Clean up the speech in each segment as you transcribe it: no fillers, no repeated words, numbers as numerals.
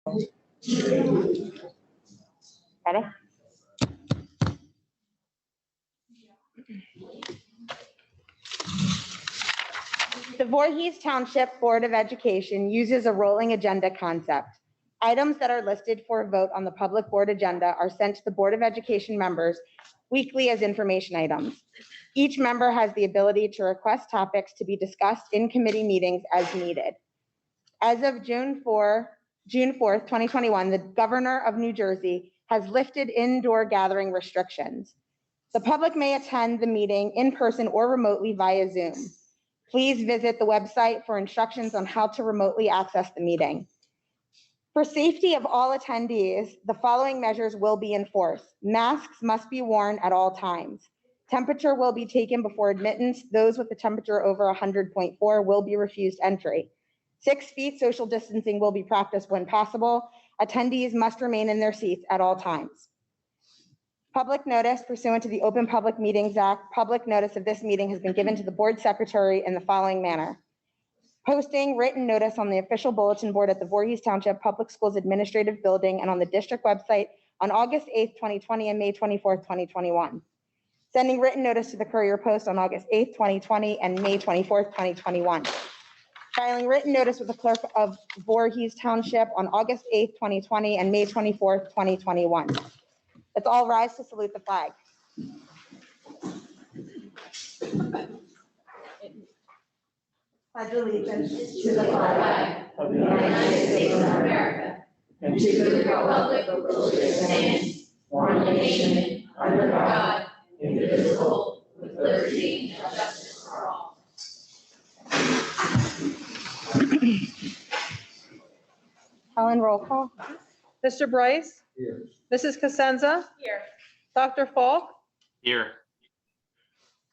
Ready? The Voorhees Township Board of Education uses a rolling agenda concept. Items that are listed for a vote on the public board agenda are sent to the Board of Education members weekly as information items. Each member has the ability to request topics to be discussed in committee meetings as needed. As of June 4th, 2021, the Governor of New Jersey has lifted indoor gathering restrictions. The public may attend the meeting in person or remotely via Zoom. Please visit the website for instructions on how to remotely access the meeting. For safety of all attendees, the following measures will be enforced. Masks must be worn at all times. Temperature will be taken before admittance. Those with a temperature over 100.4 will be refused entry. 6 feet social distancing will be practiced when possible. Attendees must remain in their seats at all times. Public notice pursuant to the Open Public Meetings Act. Public notice of this meeting has been given to the board secretary in the following manner. Posting written notice on the official bulletin board at the Voorhees Township Public Schools Administrative Building and on the district website on August 8th, 2020 and May 24th, 2021. Sending written notice to the Courier Post on August 8th, 2020 and May 24th, 2021. Filing written notice with the clerk of Voorhees Township on August 8th, 2020 and May 24th, 2021. Let's all rise to salute the flag. Pledge allegiance to the flag of the United States of America and to the republic for which it stands, one nation, under God, indivisible, with liberty and justice for all. Helen, roll call. Mr. Bryce? Here. Mrs. Cosenza? Here. Dr. Falk? Here.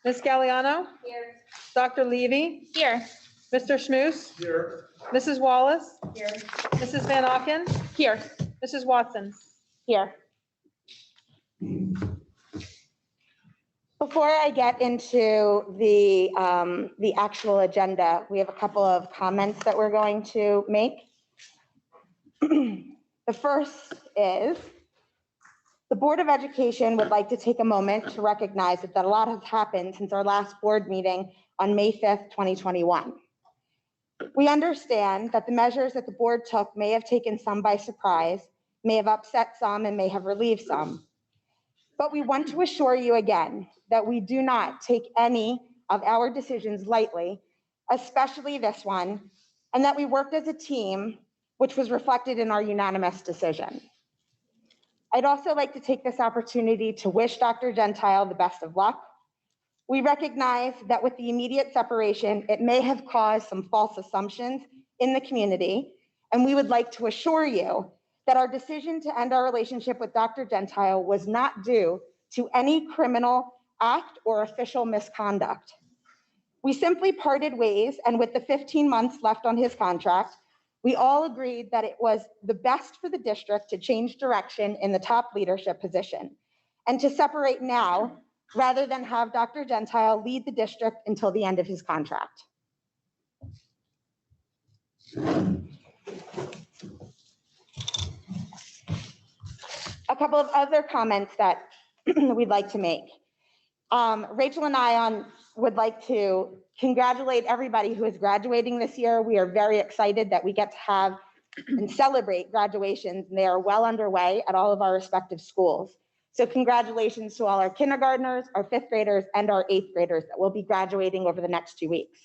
Ms. Galliano? Here. Dr. Levy? Here. Mr. Schmus? Here. Mrs. Wallace? Here. Mrs. Van Auken? Here. Mrs. Watson? Here. Before I get into the actual agenda, we have a couple of comments that we're going to make. The first is the Board of Education would like to take a moment to recognize that a lot has happened since our last board meeting on May 5th, 2021. We understand that the measures that the board took may have taken some by surprise, may have upset some, and may have relieved some. But we want to assure you again that we do not take any of our decisions lightly, especially this one, and that we worked as a team, which was reflected in our unanimous decision. I'd also like to take this opportunity to wish Dr. Gentile the best of luck. We recognize that with the immediate separation, it may have caused some false assumptions in the community, and we would like to assure you that our decision to end our relationship with Dr. Gentile was not due to any criminal act or official misconduct. We simply parted ways, and with the 15 months left on his contract, we all agreed that it was the best for the district to change direction in the top leadership position and to separate now rather than have Dr. Gentile lead the district until the end of his contract. A couple of other comments that we'd like to make. Rachel and I would like to congratulate everybody who is graduating this year. We are very excited that we get to have and celebrate graduations, and they are well underway at all of our respective schools. So congratulations to all our kindergartners, our 5th graders, and our 8th graders that will be graduating over the next 2 weeks.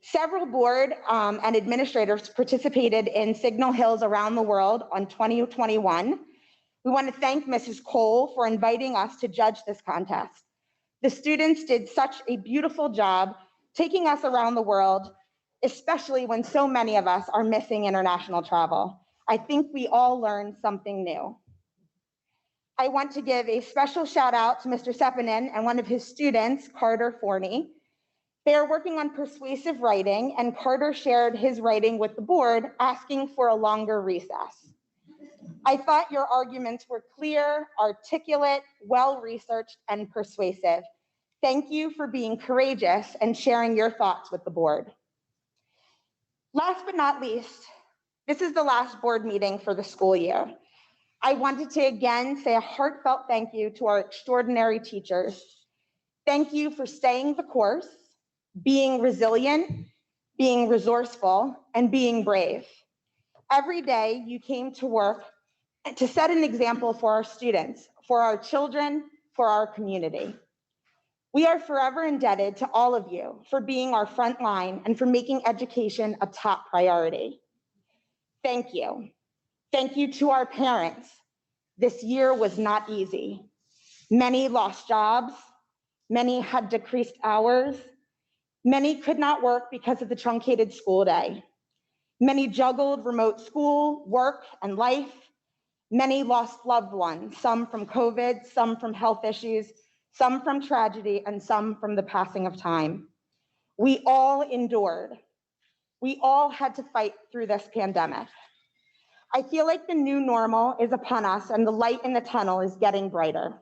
Several board and administrators participated in Signal Hills around the world on 2021. We want to thank Mrs. Cole for inviting us to judge this contest. The students did such a beautiful job taking us around the world, especially when so many of us are missing international travel. I think we all learned something new. I want to give a special shout out to Mr. Sepinen and one of his students, Carter Forney. They are working on persuasive writing, and Carter shared his writing with the board, asking for a longer recess. I thought your arguments were clear, articulate, well-researched, and persuasive. Thank you for being courageous and sharing your thoughts with the board. Last but not least, This is the last board meeting for the school year. I wanted to again say a heartfelt thank you to our extraordinary teachers. Thank you for staying the course, being resilient, being resourceful, and being brave. Every day you came to work to set an example for our students, for our children, for our community. We are forever indebted to all of you for being our front line and for making education a top priority. Thank you. Thank you to our parents. This year was not easy. Many lost jobs. Many had decreased hours. Many could not work because of the truncated school day. Many juggled remote school, work, and life. Many lost loved ones, some from COVID, some from health issues, some from tragedy, and some from the passing of time. We all endured. We all had to fight through this pandemic. I feel like the new normal is upon us and the light in the tunnel is getting brighter.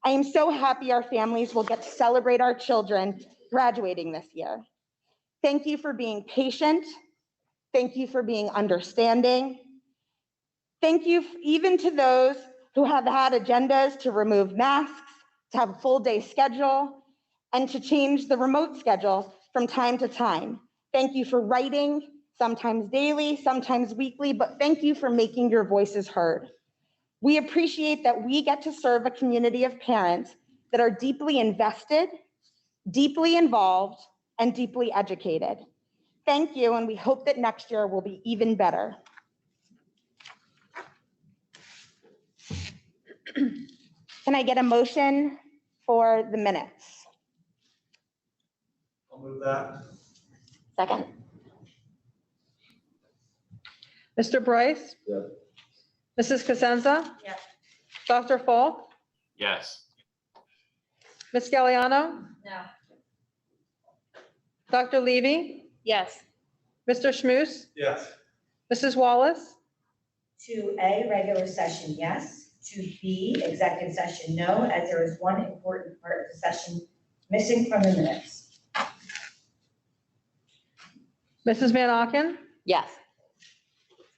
I am so happy our families will get to celebrate our children graduating this year. Thank you for being patient. Thank you for being understanding. Thank you even to those who have had agendas to remove masks, to have a full day schedule, and to change the remote schedule from time to time. Thank you for writing, sometimes daily, sometimes weekly, but thank you for making your voices heard. We appreciate that we get to serve a community of parents that are deeply invested, deeply involved, and deeply educated. Thank you, and we hope that next year will be even better. Can I get a motion for the minutes? I'll move that. Second. Mr. Bryce? Yes. Mrs. Cosenza? Yes. Dr. Falk? Yes. Ms. Galliano? No. Dr. Levy? Yes. Mr. Schmus? Yes. Mrs. Wallace? 2A, regular session, yes. 2B, executive session, no, as there is one important part of the session missing from the minutes. Mrs. Van Auken? Yes.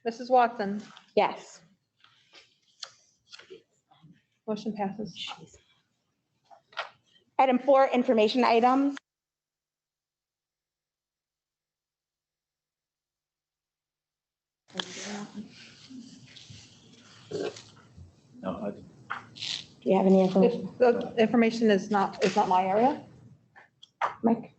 Mrs. Watson? Yes. Motion passes. Item 4, information items. No, Do you have any information? The information is not my area. Mike?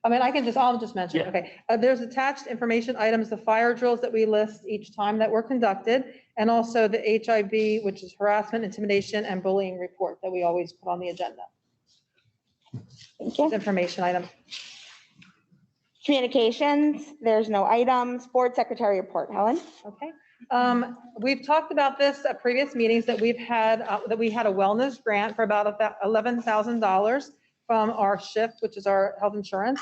I mean, I'll just mention, Yeah. okay. There's attached information items, the fire drills that we list each time that were conducted, and also the HIB, which is harassment, intimidation, and bullying report that we always put on the agenda. Thank you. Information item. Communications, there's no items. Board Secretary report, Helen? Okay. We've talked about this at previous meetings that we had a wellness grant for about $11,000 from our shift, which is our health insurance.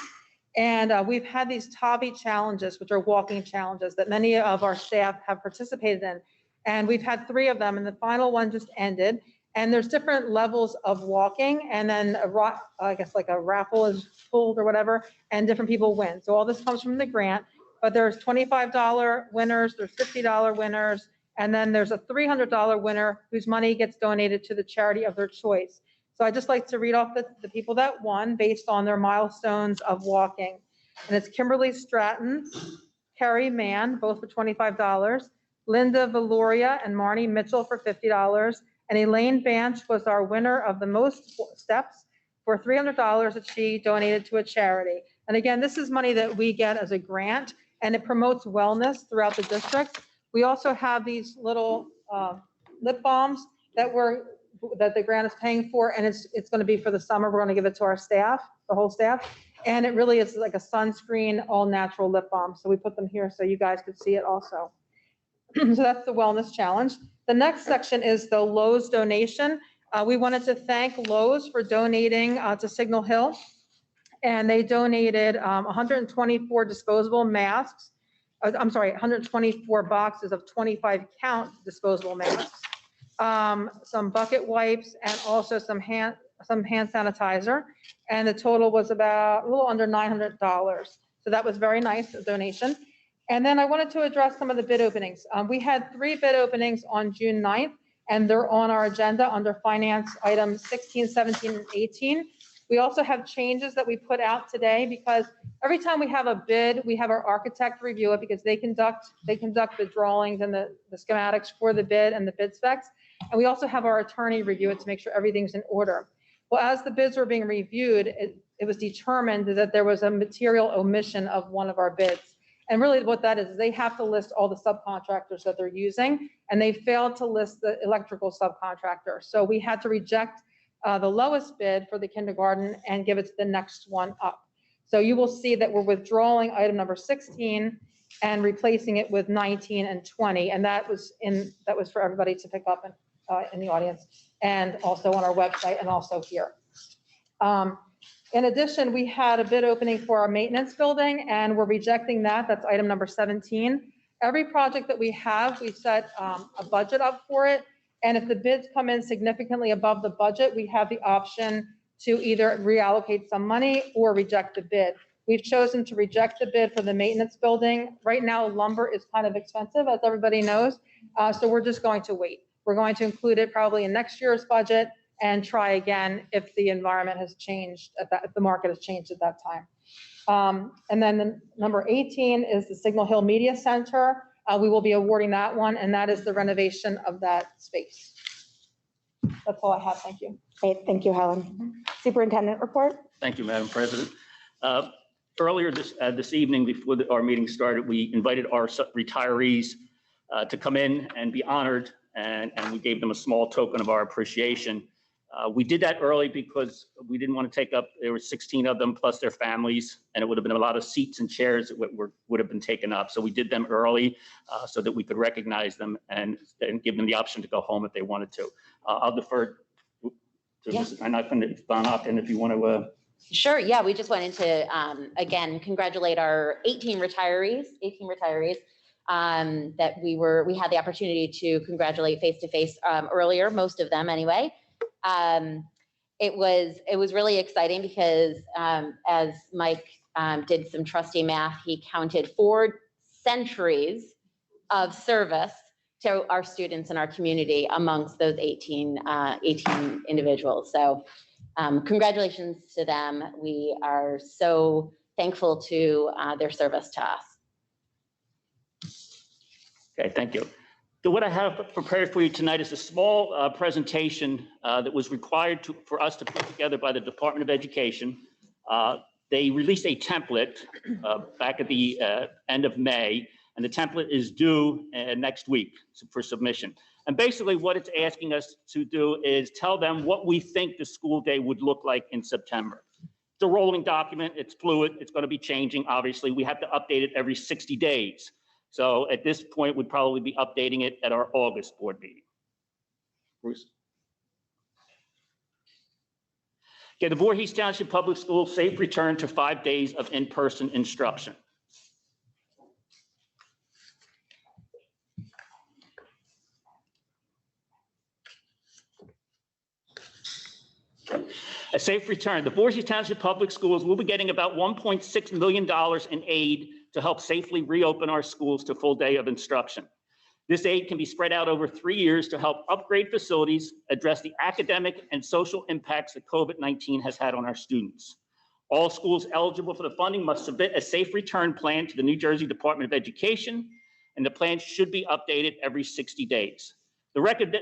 And we've had these TAVI challenges, which are walking challenges that many of our staff have participated in. And we've had 3 of them, and the final one just ended. And there's different levels of walking, and then I guess like a raffle is pulled or whatever, and different people win. So all this comes from the grant, but there's $25 winners, there's $50 winners, and then there's a $300 winner whose money gets donated to the charity of their choice. So I'd just like to read off the people that won based on their milestones of walking. And it's Kimberly Stratton, Carrie Mann, both for $25, Linda Valoria and Marnie Mitchell for $50, and Elaine Banch was our winner of the most steps for $300 that she donated to a charity. And again, this is money that we get as a grant, and it promotes wellness throughout the district. We also have these little lip balms that the grant is paying for, and it's going to be for the summer. We're going to give it to our staff, the whole staff, and it really is like a sunscreen, all natural lip balm. So we put them here so you guys could see it also. So that's the wellness challenge. The next section is the Lowe's donation. We wanted to thank Lowe's for donating to Signal Hill. And they donated 124 disposable masks. 124 boxes of 25 count disposable masks, some bucket wipes, and also some hand sanitizer. And the total was about a little under $900. So that was very nice, a donation. And then I wanted to address some of the bid openings. We had 3 bid openings on June 9th, and they're on our agenda under finance items 16, 17, and 18. We also have changes that we put out today because every time we have a bid, we have our architect review it because they conduct the drawings and the schematics for the bid and the bid specs. And we also have our attorney review it to make sure everything's in order. Well, as the bids were being reviewed, it was determined that there was a material omission of one of our bids. And really what that is they have to list all the subcontractors that they're using, and they failed to list the electrical subcontractor. So we had to reject the lowest bid for the kindergarten and give it to the next one up. So you will see that we're withdrawing item number 16 and replacing it with 19 and 20. And that was for everybody to pick up in the audience and also on our website and also here. In addition, we had a bid opening for our maintenance building and we're rejecting that. That's item number 17. Every project that we have, we set a budget up for it. And if the bids come in significantly above the budget, we have the option to either reallocate some money or reject the bid. We've chosen to reject the bid for the maintenance building. Right now, lumber is kind of expensive, as everybody knows. So we're just going to wait. We're going to include it probably in next year's budget and try again if the environment has changed, if the market has changed at that time. And then the number 18 is the Signal Hill Media Center. We will be awarding that one, and that is the renovation of that space. That's all I have. Thank you. Great, thank you, Helen. Superintendent report? Thank you, Madam President. Earlier this evening, before our meeting started, we invited our retirees to come in and be honored, and we gave them a small token of our appreciation. We did that early because we didn't want to take up, there were 16 of them plus their families, and it would have been a lot of seats and chairs that would have been taken up. So we did them early so that we could recognize them and give them the option to go home if they wanted to. I'll defer to Mrs. Von Ocken if you want to. Sure, yeah, we just wanted to, again, congratulate our 18 retirees that we had the opportunity to congratulate face-to-face earlier, most of them anyway. It was really exciting because as Mike did some trusty math, he counted 4 centuries of service to our students in our community amongst those 18 individuals. So congratulations to them. We are so thankful to their service to us. Okay, thank you. So what I have prepared for you tonight is a small presentation that was required for us to put together by the Department of Education. They released a template back at the end of May, and the template is due next week for submission. And basically what it's asking us to do is tell them what we think the school day would look like in September. It's a rolling document, it's fluid, it's going to be changing, obviously. We have to update it every 60 days. So at this point, we'd probably be updating it at our August board meeting. Bruce. Okay, the Voorhees Township Public Schools safe return to 5 days of in-person instruction. A safe return. The Voorhees Township Public Schools will be getting about $1.6 million in aid to help safely reopen our schools to full day of instruction. This aid can be spread out over 3 years to help upgrade facilities, address the academic and social impacts that COVID-19 has had on our students. All schools eligible for the funding must submit a safe return plan to the New Jersey Department of Education, and the plan should be updated every 60 days. The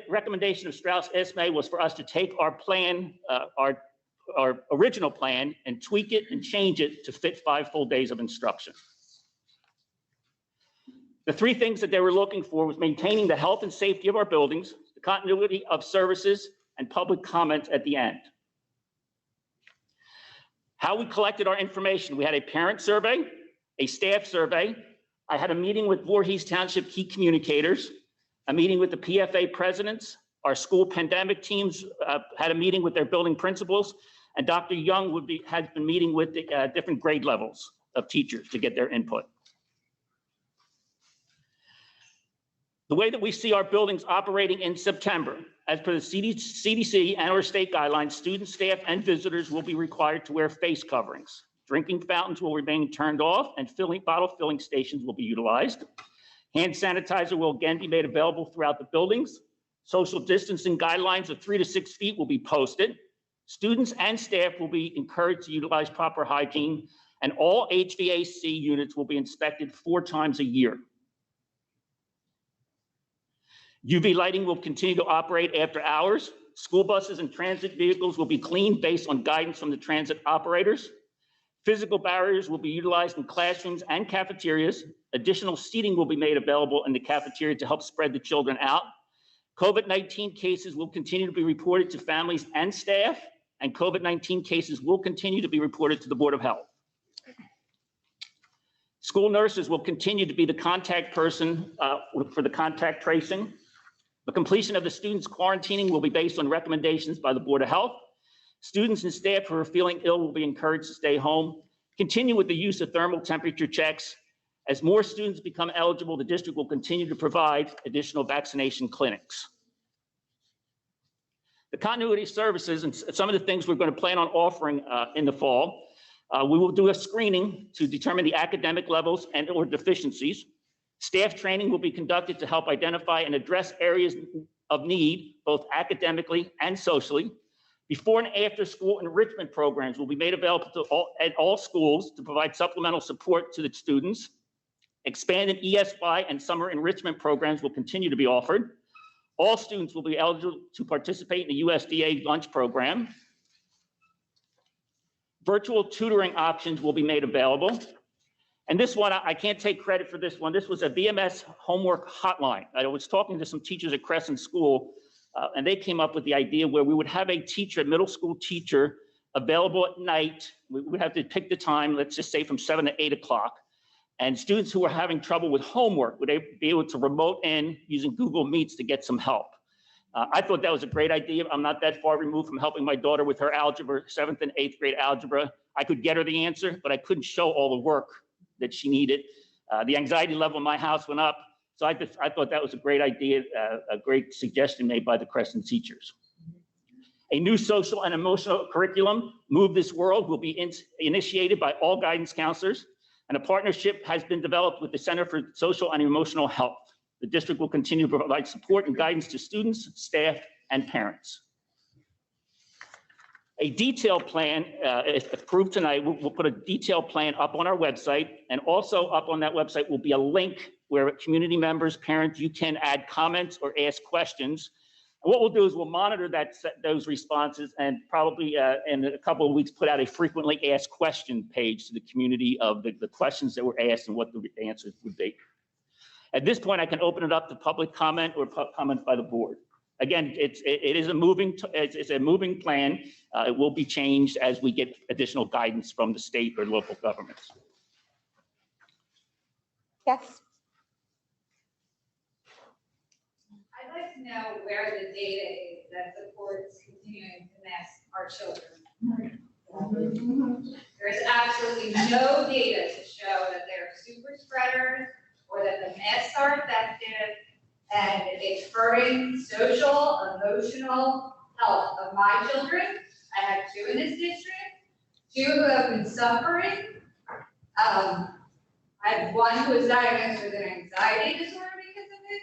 recommendation of Strauss-Esme was for us to take our plan, our original plan, and tweak it and change it to fit 5 full days of instruction. The 3 things that they were looking for was maintaining the health and safety of our buildings, the continuity of services, and public comments at the end. How we collected our information: we had a parent survey, a staff survey. I had a meeting with Voorhees Township key communicators, a meeting with the PFA presidents. Our school pandemic teams had a meeting with their building principals, and Dr. Young had been meeting with the different grade levels of teachers to get their input. The way that we see our buildings operating in September, as per the CDC and our state guidelines, students, staff, and visitors will be required to wear face coverings. Drinking fountains will remain turned off and bottle filling stations will be utilized. Hand sanitizer will again be made available throughout the buildings. Social distancing guidelines of 3 to 6 feet will be posted. Students and staff will be encouraged to utilize proper hygiene, and all HVAC units will be inspected 4 times a year. UV lighting will continue to operate after hours. School buses and transit vehicles will be cleaned based on guidance from the transit operators. Physical barriers will be utilized in classrooms and cafeterias. Additional seating will be made available in the cafeteria to help spread the children out. COVID-19 cases will continue to be reported to families and staff, and COVID-19 cases will continue to be reported to the Board of Health. School nurses will continue to be the contact person for the contact tracing. The completion of the students' quarantining will be based on recommendations by the Board of Health. Students and staff who are feeling ill will be encouraged to stay home. Continue with the use of thermal temperature checks. As more students become eligible, the district will continue to provide additional vaccination clinics. The continuity services and some of the things we're going to plan on offering in the fall. We will do a screening to determine the academic levels and or deficiencies. Staff training will be conducted to help identify and address areas of need, both academically and socially. Before and after school enrichment programs will be made available at all schools to provide supplemental support to the students. Expanded ESY and summer enrichment programs will continue to be offered. All students will be eligible to participate in the USDA lunch program. Virtual tutoring options will be made available. And this one, I can't take credit for this one. This was a VMS homework hotline. I was talking to some teachers at Crescent School, and they came up with the idea where we would have a teacher, a middle school teacher, available at night. We would have to pick the time, let's just say from 7 to 8 o'clock. And students who are having trouble with homework would be able to remote in using Google Meets to get some help. I thought that was a great idea. I'm not that far removed from helping my daughter with her algebra, 7th and 8th grade algebra. I could get her the answer, but I couldn't show all the work that she needed. The anxiety level in my house went up. So I thought that was a great idea, a great suggestion made by the Crescent teachers. A new social and emotional curriculum, Move This World, will be initiated by all guidance counselors, and a partnership has been developed with the Center for Social and Emotional Health. The district will continue to provide support and guidance to students, staff, and parents. A detailed plan, if approved tonight, we'll put a detailed plan up on our website, and also up on that website will be a link where community members, parents, you can add comments or ask questions. And what we'll do is we'll monitor those responses, and probably in a couple of weeks put out a frequently asked question page to the community of the questions that were asked and what the answers would be. At this point, I can open it up to public comment or comment by the board. Again, it is a moving plan. It will be changed as we get additional guidance from the state or local governments. Yes. I'd like to know where the data is that supports continuing to mask our children. There's absolutely no data to show that they're super spreaders or that the masks are effective, and it's hurting social, emotional health of my children. I have 2 in this district, 2 who have been suffering. I have 1 who was diagnosed with an anxiety disorder because of it,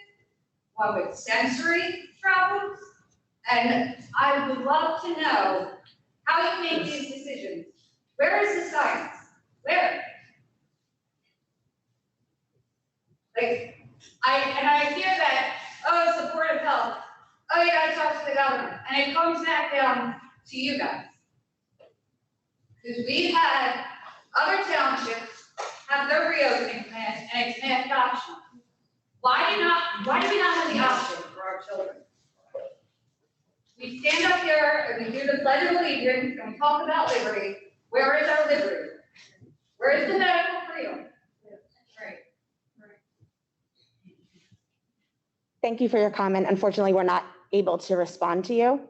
1 with sensory problems. And I would love to know how you make these decisions. Where is the science? Where? Like, I hear that, oh, supportive health. Oh, you gotta talk to the government. And it comes back down to you guys. Because we've had other townships have their reopening plans and it's mask optional. Why do we not have the option for our children? We stand up here and we do the Pledge of Allegiance and we talk about liberty. Where is our liberty? Where is the medical freedom? Right. Thank you for your comment. Unfortunately, we're not able to respond to you,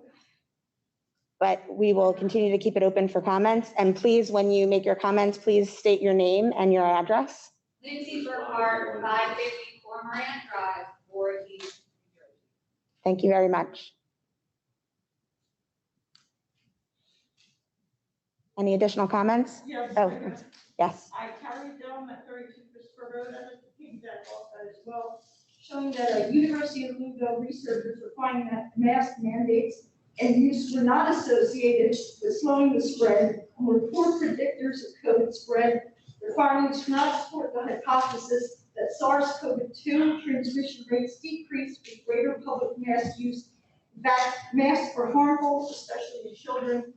but we will continue to keep it open for comments. And please, when you make your comments, please state your name and your address. Lindsay Burkhart, 550 Cormorant Drive, Voorhees, New Jersey. Thank you very much. Any additional comments? Yes, Oh, I guess. yes. I carried them at 32 Christopher Road, I like to piggyback off that as well, showing that University of Louisville researchers are finding that mask mandates and use were not associated with slowing the spread and were poor predictors of COVID spread. Their findings do not support the hypothesis that SARS-CoV-2 transmission rates decreased with greater public mask use. In fact, masks are harmful, especially in children.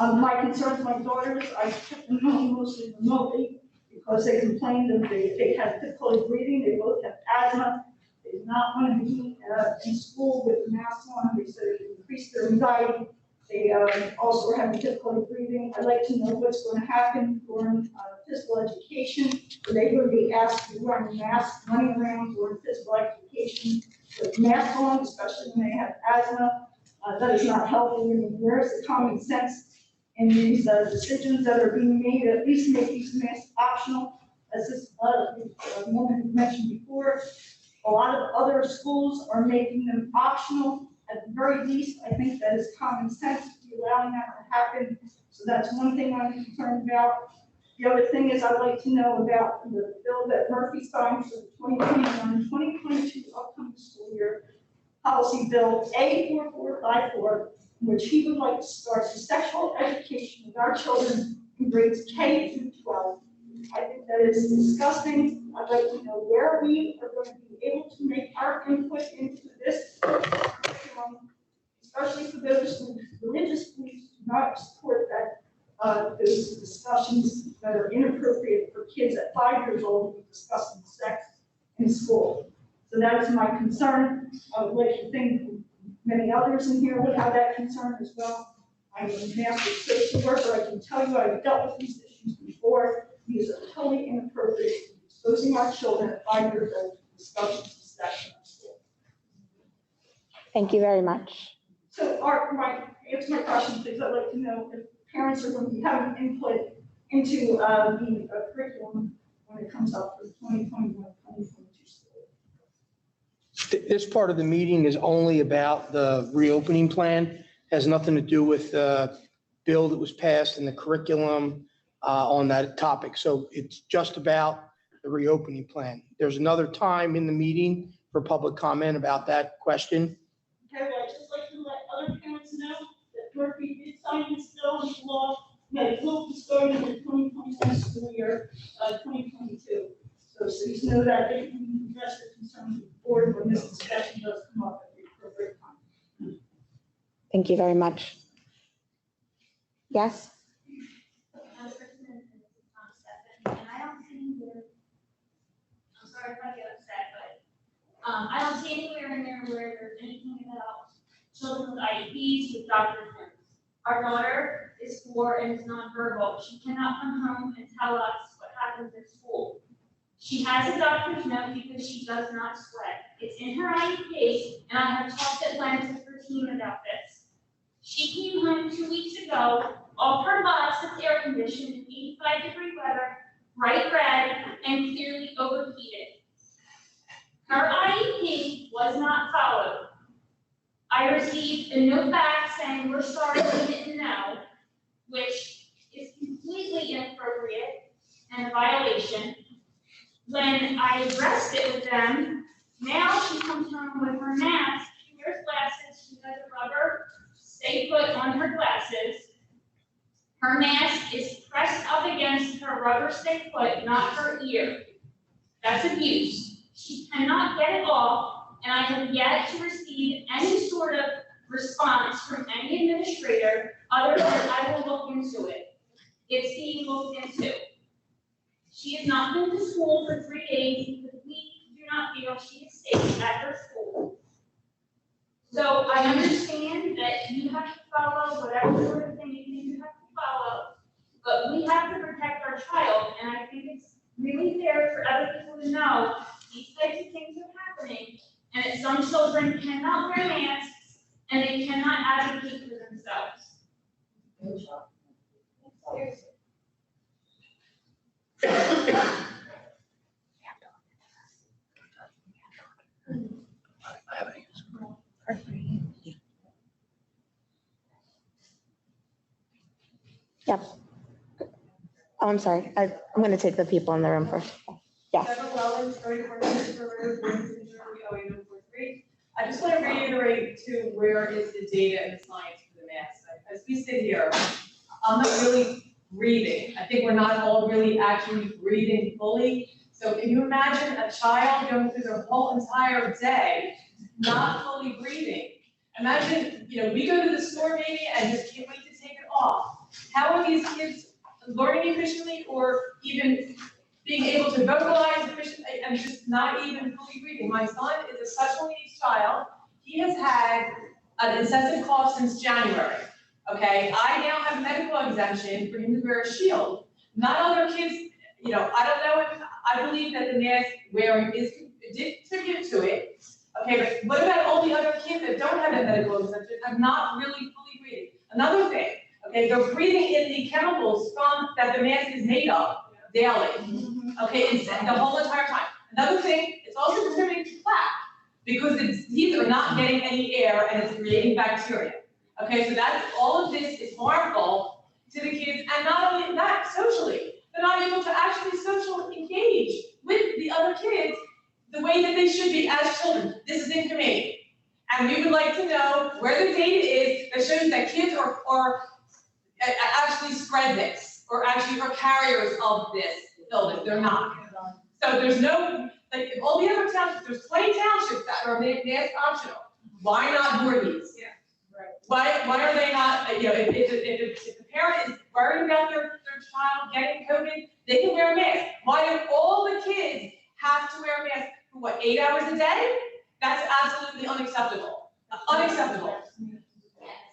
My concerns, my daughters, I kept them home mostly remotely because they complained that they had difficulty breathing. They both have asthma. They did not want to be in school with the mask on. They said it increased their anxiety. They also were having difficulty breathing. I'd like to know what's going to happen during physical education. Are they going to be asked to run masks running around during physical education with masks on, especially when they have asthma? That is not healthy. I mean, where's the common sense in these decisions that are being made? At least make these masks optional, as this woman mentioned before. A lot of other schools are making them optional. At the very least, I think that is common sense to be allowing that to happen. So that's one thing I'm concerned about. The other thing is I'd like to know about the bill that Murphy signed for the 2021-2022 upcoming school year, policy bill A4454, in which he would like to start the sexual education of our children in grades K through 12. I think that is disgusting. I'd like to know where we are going to be able to make our input into this curriculum, especially for those who religious beliefs do not support that, those discussions that are inappropriate for kids at 5 years old to be discussing sex in school. So that is my concern. I would like to think many others in here would have that concern as well. I'm a master social worker. I can tell you I've dealt with these issues before. These are totally inappropriate, exposing our children at 5 years old to discussions of sex in school. Thank you very much. So, answer my question, please. I'd like to know if parents are going to be having input into the curriculum when it comes up for the 2021-2022 school. This part of the meeting is only about the reopening plan, has nothing to do with the bill that was passed and the curriculum on that topic. So it's just about the reopening plan. There's another time in the meeting for public comment about that question. Okay, well, I'd just like to let other parents know that Murphy did sign this bill into law, that it will be starting in the 2021 school year, 2022. So you know that they can address the concerns of the board when this discussion does come up at the appropriate time. Thank you very much. Yes? And I don't see where, I'm sorry if I get upset, but I don't see anywhere in there where there's anything about children with IEPs, with doctor's notes. Our daughter is 4 and is nonverbal. She cannot come home and tell us what happens at school. She has a doctor's note because she does not sweat. It's in her IEP, and I have talked at length with her team about this. She came home 2 weeks ago, all her box is air conditioned in 85-degree weather, bright red, and clearly overheated. Her IEP was not followed. I received a note back saying, we're sorry we didn't know, which is completely inappropriate and a violation. When I addressed it with them, now she comes home with her mask, she wears glasses, she has a rubber stay put on her glasses. Her mask is pressed up against her rubber stay put, not her ear. That's abuse. She cannot get it off, and I have yet to receive any sort of response from any administrator other than I will look into it. It's being looked into. She has not been to school for 3 days because we do not feel she is safe at her school. So I understand that you have to follow whatever sort of thing you think you have to follow, but we have to protect our child, and I think it's really fair for other people to know these types of things are happening, and that some children cannot wear masks, and they cannot advocate for themselves. Seriously. Yep. Oh, I'm sorry. I'm going to take the people in the room first. Yes. Deborah Wellens, 34 Christopher Road, Windsor, New Jersey, 08043. I just want to reiterate to where is the data and the science for the mask. As we sit here, I'm not really breathing. I think we're not all really actually breathing fully. So can you imagine a child going through their whole entire day not fully breathing? Imagine, we go to the store maybe and just can't wait to take it off. How are these kids learning efficiently or even being able to vocalize efficiently and just not even fully breathing? My son is a special needs child. He has had an incessant cough since January. Okay, I now have a medical exemption for him to wear a shield. Not other kids, I don't know if, I believe that the mask wearing did contribute to it. Okay, but what about all the other kids that don't have a medical exemption and not really fully breathing? Another thing, okay, they're breathing in the chemicals that the mask is made of daily. Okay, and the whole entire time. Another thing, it's also contributing to plaque because these are not getting any air and it's creating bacteria. Okay, so that's all of this is harmful to the kids, and not only that, socially, they're not able to actually socially engage with the other kids the way that they should be as children. This is inhumane. And we would like to know where the data is that shows that kids are actually spread this, or actually are carriers of this illness. They're not. So there's no, like, if all the other townships, there's 20 townships that are mask optional. Why not Voorhees? Yeah, right. Why are they not, if the parent is worried about their child getting COVID, they can wear a mask. Why do all the kids have to wear a mask for what, 8 hours a day? That's absolutely unacceptable. Unacceptable.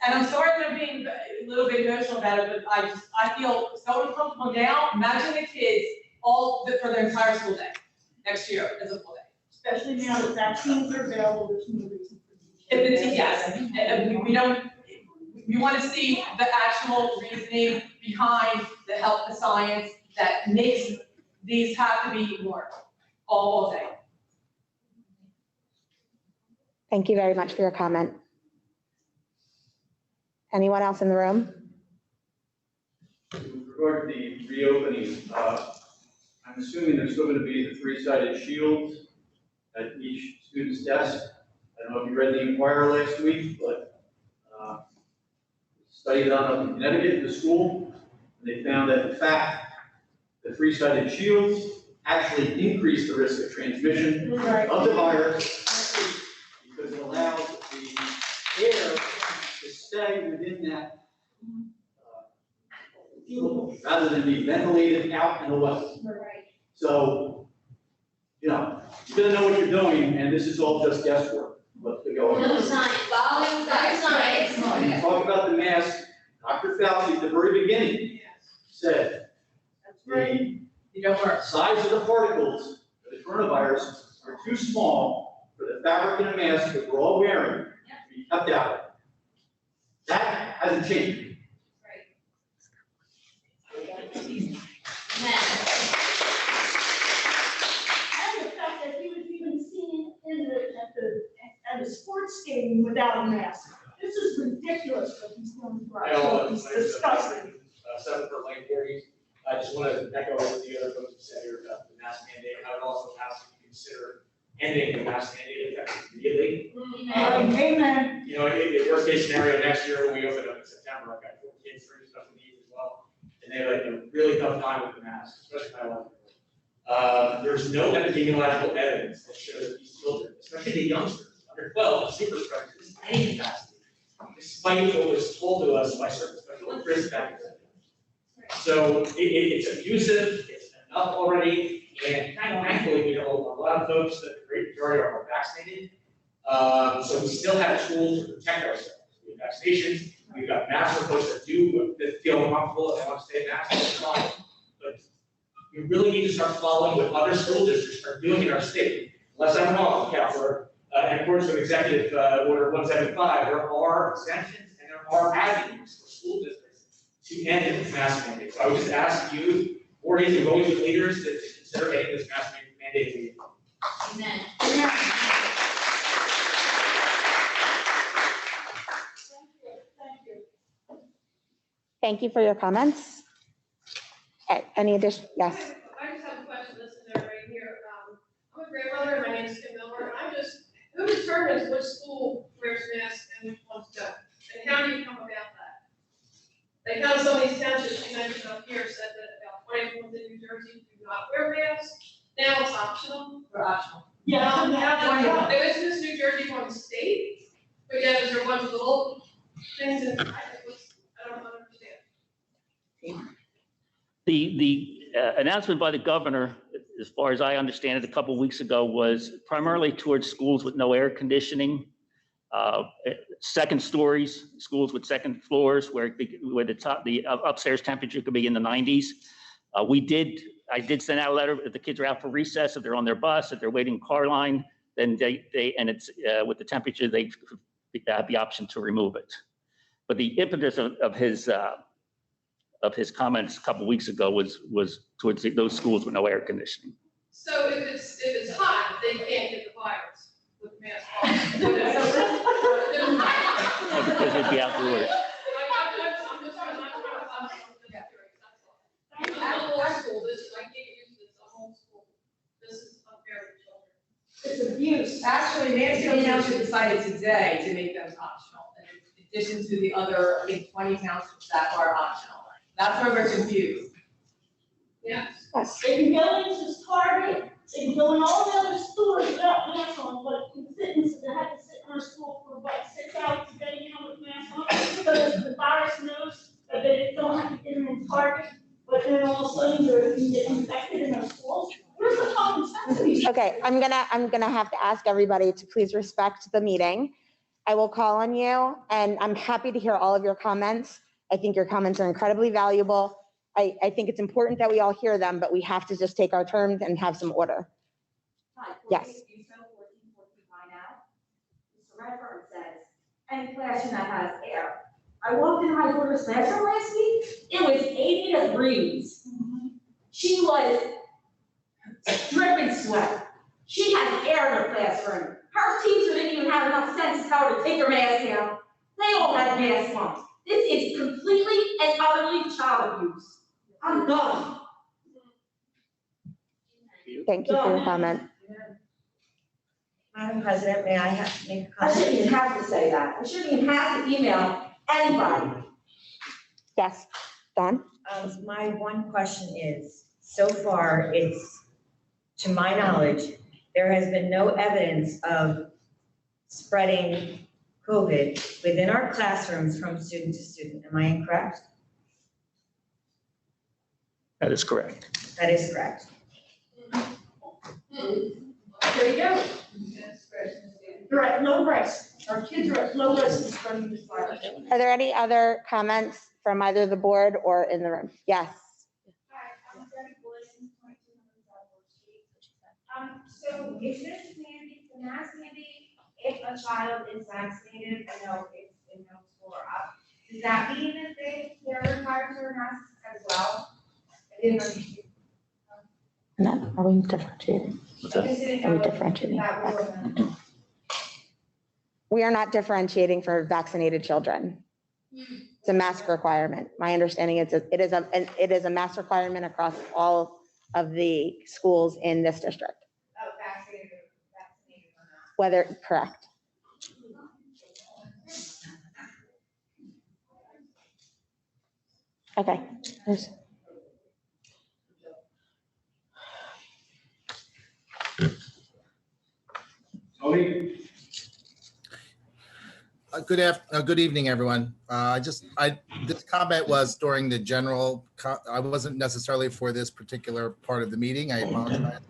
And I'm sorry that I'm being a little bit emotional about it, but I feel so uncomfortable now. Imagine the kids for their entire school day next year as a full day. Especially now that vaccines are available, there's no reason for these. If it's, yes, and we want to see the actual reasoning behind the health, the science that makes these have to be worn all day. Thank you very much for your comment. Anyone else in the room? With regard to the reopening, I'm assuming there's still going to be the three-sided shields at each student's desk. I don't know if you read the Inquirer last week, but study done up in Connecticut, the school, and they found that in fact, the three-sided shields actually increase the risk of transmission of the virus because it allows the air to stay within that rather than be ventilated out and away. Right. So, you gotta know what you're doing, and this is all just guesswork. Let's go on. No science, following science. When you talk about the mask, Dr. Fauci at the very beginning said the size of the particles for the coronavirus are too small for the fabric in a mask that we're all wearing to be kept out. That hasn't changed. And the fact that he was even seen at a sports game without a mask. This is ridiculous what he's doing for our children. It's disgusting. Senator Lane Voorhees. I just want to echo what the other folks have said here about the mask mandate. I would also ask you to consider ending the mask mandate effective immediately. Amen. Worst case scenario, next year when we open up in September, I've got 4 kids through special needs as well, and they have a really tough time with the mask, especially my 11-year-old. There's no epidemiological evidence that shows these children, especially the youngsters, under 12, super spreaders, any capacity, despite what was told to us by certain special interests back in September. So it's abusive, it's enough already, and thankfully, we know a lot of folks, that the great majority are vaccinated. So we still have tools to protect ourselves. We have vaccinations, we've got masks for folks that feel comfortable and want to stay masked, but we really need to start following what other school districts are doing in our state. Unless I'm wrong, Counselor, in accordance with Executive Order 175, there are exemptions and there are avenues for school districts to end this mask mandate. So I would just ask you, Voorhees and going with leaders, to consider ending this mask mandate immediately. Amen. Thank you for your comments. Okay, any addition, yes. I just have a question, this is there right here. I'm a grandmother, and my name is Kim Miller, and who determines which school wears masks and which ones don't? And how do you come about that? Like how some of these townships you mentioned up here said that about 20 ones in New Jersey do not wear masks. Now it's optional. They're optional. Now, there is this New Jersey one state, but yeah, there's a bunch of little things in, I don't understand. The announcement by the governor, as far as I understand it, a couple of weeks ago, was primarily towards schools with no air conditioning, second stories, schools with second floors where the upstairs temperature could be in the 90s. I did send out a letter if the kids are out for recess, if they're on their bus, if they're waiting in car line, then and it's with the temperature, they have the option to remove it. But the impetus of his comments a couple weeks ago was towards those schools with no air conditioning. So if it's hot, they can't get the virus with the mask on. Because it'd be outdoors. I'm old school, I can't use this, I'm old school. This is unfair to children. It's abuse. Actually, Nancy Township decided today to make those optional, in addition to the other, I think, 20 townships that are optional. That's where we're confused. Yeah. They can go into Target, they can go in all the other stores without masks on, but they have to sit in our school for about 6 hours to get in with masks on, so that the virus knows that they don't have to get them in Target, but then all of a sudden they're going to get infected in our schools. Where's the common sense of these? Okay, I'm gonna have to ask everybody to please respect the meeting. I will call on you, and I'm happy to hear all of your comments. I think your comments are incredibly valuable. I think it's important that we all hear them, but we have to just take our turns and have some order. Hi, Yes. Voorhees, Eastern 1414 by now. Mr. Redfern says, any classroom that has air. I walked into my daughter's classroom last week, it was 80 degrees. She was dripping sweat. She had air in her classroom. Her teacher didn't even have enough sense to tell her to take her mask down. They all had masks on. This is completely and utterly child abuse. I'm done. Thank you for your comment. Madam President, may I make a I comment? shouldn't even have to say that. I shouldn't even have to email anybody. Yes, Dawn? My one question is, so far, to my knowledge, there has been no evidence of spreading COVID within our classrooms from student to student. Am I incorrect? That is correct. That is correct. There you go. They're at low risk. Our kids are at low risk of spreading this virus. Are there any other comments from either the board or in the room? Yes. Hi, I'm Debbie Wilson, 2200 South Street. So is this mandate, the mask mandate, if a child is vaccinated, I know it's in middle school or up, does that mean that they're required to wear masks as well? I didn't understand. No, are we differentiating? I just didn't Are we know if differentiating? that was. We are not differentiating for vaccinated children. It's a mask requirement. My understanding is it is a mask requirement across all of the schools in this district, Oh, vaccinated or not. whether, correct. Okay. There's- Tony? Good evening, everyone. This comment was during the general, I wasn't necessarily for this particular part of the meeting. I apologize.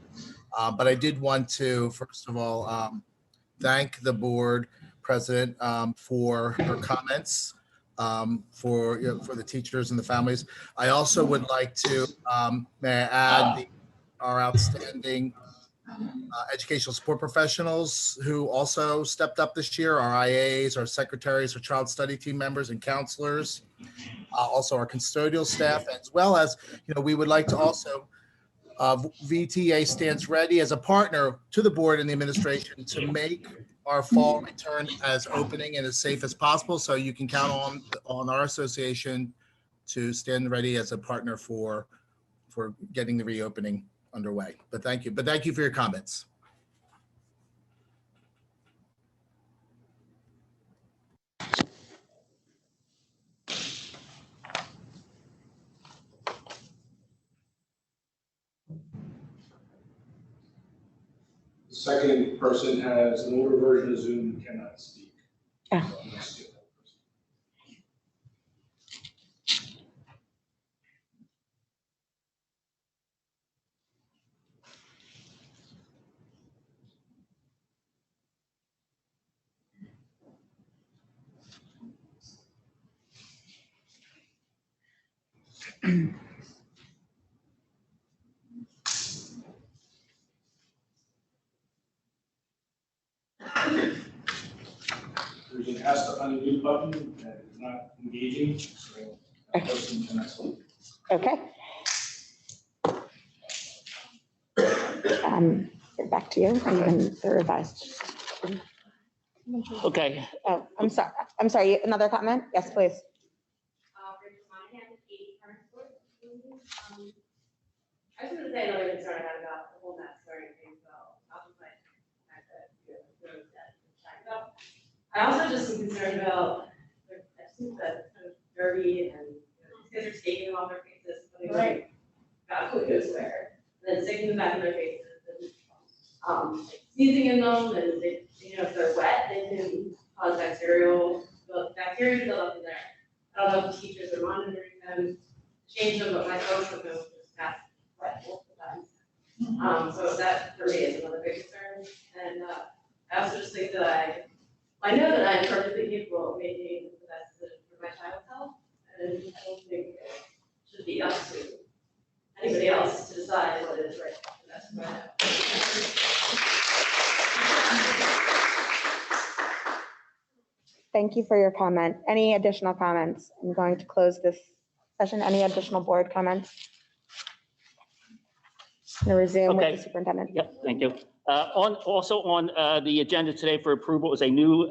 But I did want to, first of all, thank the board president for her comments, for the teachers and the families. I also would like to, may I add, our outstanding educational support professionals who also stepped up this year, our IAs, our secretaries, our child study team members and counselors, also our custodial staff, as well as, we would like to also, VTA stands ready as a partner to the board and the administration to make our fall return as opening and as safe as possible. So you can count on our association to stand ready as a partner for getting the reopening underway. But thank you for your comments. The second person has an older version of Zoom and cannot speak. Oh. So I'm gonna skip that person. There's an ask to unmute button that is not engaging, so that person cannot speak. Okay. Back to you, even the revised. Okay, Oh, I'm sorry, another comment? Yes, please. Rachel Monahan, 80 Current Court. I just want to say another concern I had about the whole mess starting things well. I was like, I also just am concerned about the kind of derby and these guys are taking them off their faces, putting like God who knows where, and then sticking them back in their faces and sneezing in them, and they, if they're wet, they can cause bacteria to build up in there. I don't know if the teachers are monitoring them, change them, but my folks are going to just pass wet multiple times. So that for me is another big concern. And I also just think that I know that I'm perfectly capable of making the best decision for my child's health, and I don't think it should be up to anybody else to decide what is right for the best for my health. Thank you for your comment. Any additional comments? I'm going to close this session. Any additional board comments? I'm going to resume with Okay. the superintendent. Yep, thank you. Also on the agenda today for approval is a new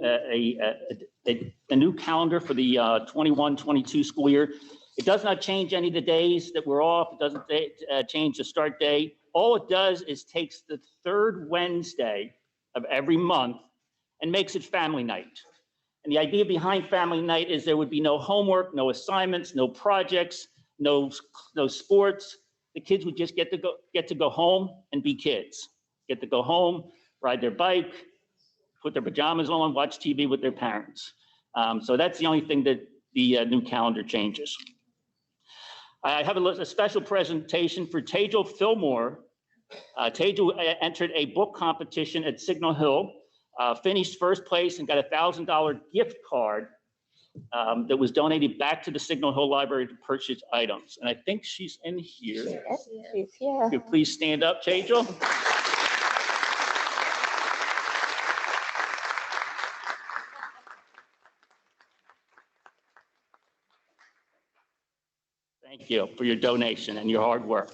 calendar for the 21-22 school year. It does not change any of the days that we're off. It doesn't change the start day. All it does is takes the third Wednesday of every month and makes it family night. And the idea behind family night is there would be no homework, no assignments, no projects, no sports. The kids would just get to go home and be kids. Get to go home, ride their bike, put their pajamas on, watch TV with their parents. So that's the only thing that the new calendar changes. I have a special presentation for Tejal Fillmore. Tejal entered a book competition at Signal Hill, finished first place and got a $1,000 gift card that was donated back to the Signal Hill Library to purchase items. And I think she's in here. She's here. Could you please stand up, Tejal? Thank you for your donation and your hard work.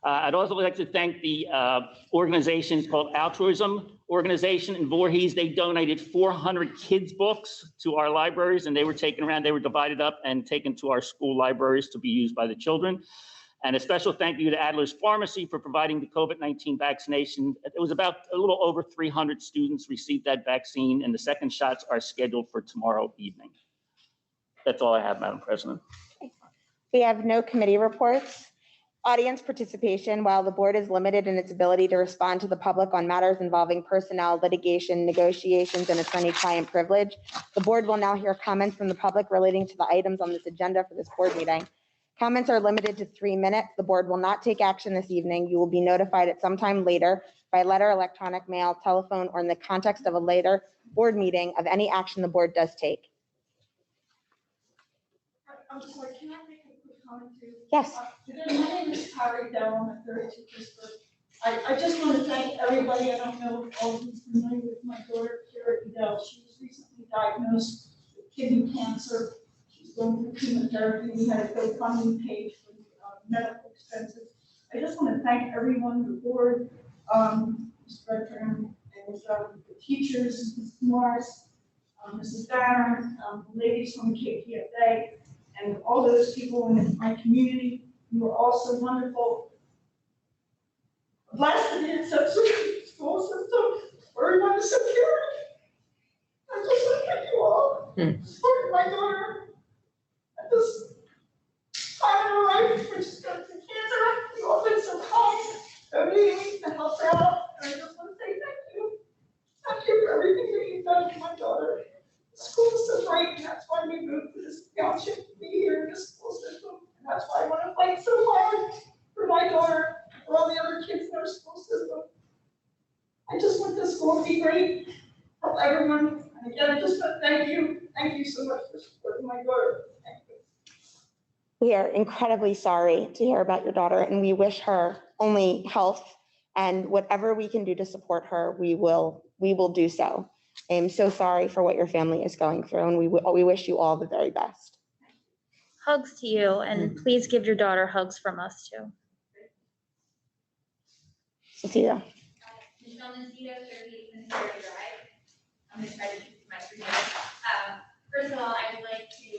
I'd also like to thank the organization called Altruism Organization in Voorhees. They donated 400 kids' books to our libraries, and they were taken around. They were divided up and taken to our school libraries to be used by the children. And a special thank you to Adler's Pharmacy for providing the COVID-19 vaccination. It was about a little over 300 students received that vaccine, and the second shots are scheduled for tomorrow evening. That's all I have, Madam President. We have no committee reports. Audience participation, while the board is limited in its ability to respond to the public on matters involving personnel, litigation, negotiations, and attorney-client privilege, the board will now hear comments from the public relating to the items on this agenda for this board meeting. Comments are limited to 3 minutes. The board will not take action this evening. You will be notified at some time later by letter, electronic mail, telephone, or in the context of a later board meeting of any action the board does take. I'm sorry, can I make a quick comment too? Yes. My name is Carrie Dell, I'm at 32 Pittsburgh. I just want to thank everybody. I don't know if all of you are familiar with my daughter, Carrie Dell. She was recently diagnosed with kidney cancer. She's going through chemotherapy. We had a GoFundMe page for medical expenses. I just want to thank everyone, the board, Mr. Bertrand, and the teachers, Mrs. Morris, Mrs. Barron, the ladies from KPFA, and all those people in my community You were all so wonderful. Blessed in such a school system where everyone is so caring. I just want to thank you all for my daughter at this time in her life, which is going through cancer. You all been so kind, donating to help her out, and I just want to say thank you. Thank you for everything that you've done for my daughter. The school is so great, and that's why we moved to this township to be here in this school system. And that's why I want to fight so hard for my daughter, for all the other kids in our school system. I just want this school to be great, help everyone. And again, I just want to thank you. Thank you so much for supporting my daughter. Thank you. We are incredibly sorry to hear about your daughter, and we wish her only health, and whatever we can do to support her, we will do so. I am so sorry for what your family is going through, and we wish you all the very best. Hugs to you, and please give your daughter hugs from us too. Cecilia. Michelle Nacito, 38 Missouri Drive. I'm going to try to keep my 3 minutes. First of all, I would like to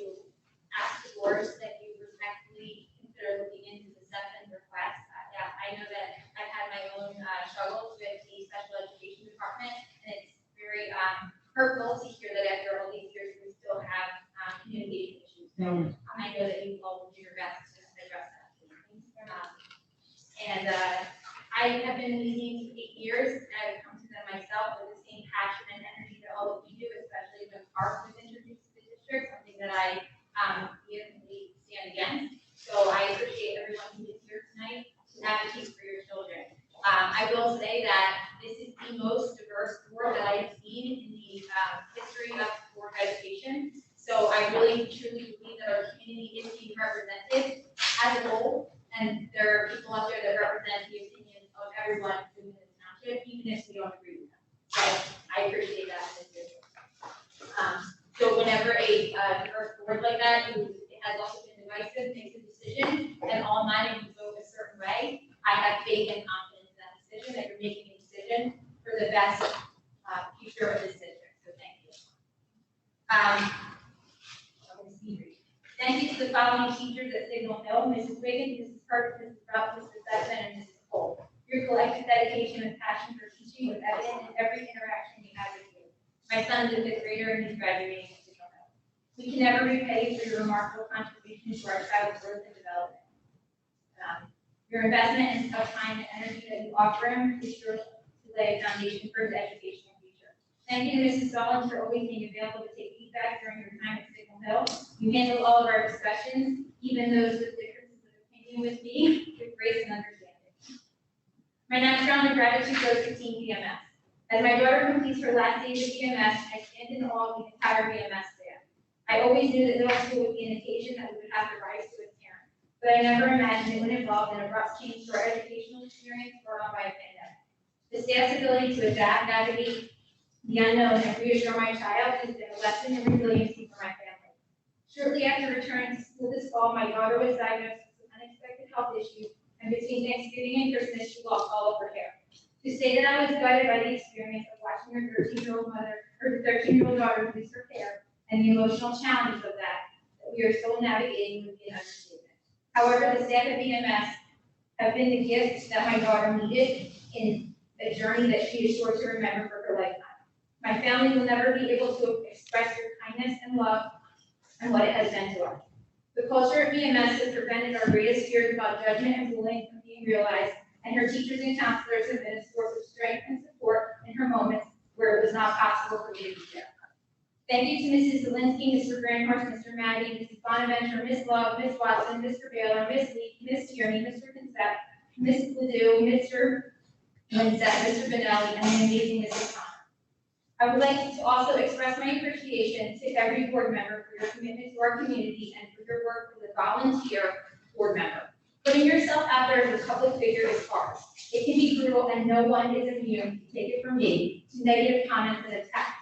ask the board that you respectfully consider looking into the second request. Yeah, I know that I've had my own struggles with the special education department, and it's very hurtful to hear that after all these years, we still have communication issues. So I know that you all will do your best to address that. I have been in these meetings for 8 years, and I've come to them myself with the same passion and energy that all of you do, especially when parks was introduced to the district, something that I vehemently stand against. So I appreciate everyone who is here tonight to advocate for your children. I will say that this is the most diverse board that I have seen in the history of board of education. So I really truly believe that our community is being represented as a whole, and there are people out there that represent the opinions of everyone who lives in the township, even if we don't agree with them. So I appreciate that in this district. So whenever a diverse board like that, who has also been divisive, makes a decision, and all 9 of you vote a certain way, I have faith and confidence in that decision, that you're making a decision for the best future of this district. So thank you. Thank you to the following teachers at Signal Hill: Mrs. Wiggins, Mrs. Hurt, Mrs. Rupp, Mr. Sutton, and Mrs. Cole. Your collective dedication and passion for teaching was evident in every interaction we had with you. My son is a 5th grader and he's graduating at Signal Hill. We can never repay you for your remarkable contribution to our child's growth and development. Your investment of time and energy that you offer him is sure to lay a foundation for his educational future. Thank you to Mrs. Stallings for always being available to take feedback during your time at Signal Hill. You handle all of our discussions, even those with differences of opinion with me, with grace and understanding. My next round of gratitude goes to Team BMS. As my daughter completes her last days at BMS, I stand in awe of the entire BMS staff. I always knew that middle school would be an occasion that we would have to rise to as parents, but I never imagined it would involve an abrupt change to our educational experience brought on by a pandemic. The staff's ability to adapt, navigate the unknown, and reassure my child has been a lesson in resiliency for my family. Shortly after returning to school this fall, my daughter was diagnosed with some unexpected health issues, and between Thanksgiving and Christmas, she lost all of her hair. To say that I was gutted by the experience of watching her 13-year-old daughter lose her hair, and the emotional challenges of that we are still navigating would be an understatement. However, the staff at BMS have been the gift that my daughter needed in a journey that she is sure to remember for her lifetime. My family will never be able to express your kindness and love and what it has been to us. The culture at BMS has prevented our greatest fears about judgment and bullying from being realized, and her teachers and counselors have been a source of strength and support in her moments where it was not possible for me to be there. Thank you to Mrs. Zielinski, Mr. Grandhorst, Mr. Maddie, Mrs. Bonaventure, Ms. Love, Ms. Watson, Mr. Baylor, Ms. Lee, Ms. Tierney, Mr. Concept, Ms. Ledoux, Mr. Winsett, Mr. Benelli, and the amazing Mrs. Connor. I would like to also express my appreciation to every board member for your commitment to our community and for your work as a volunteer board member. Putting yourself out there as a public figure is hard. It can be brutal, and no one is immune, take it from me, to negative comments and attacks.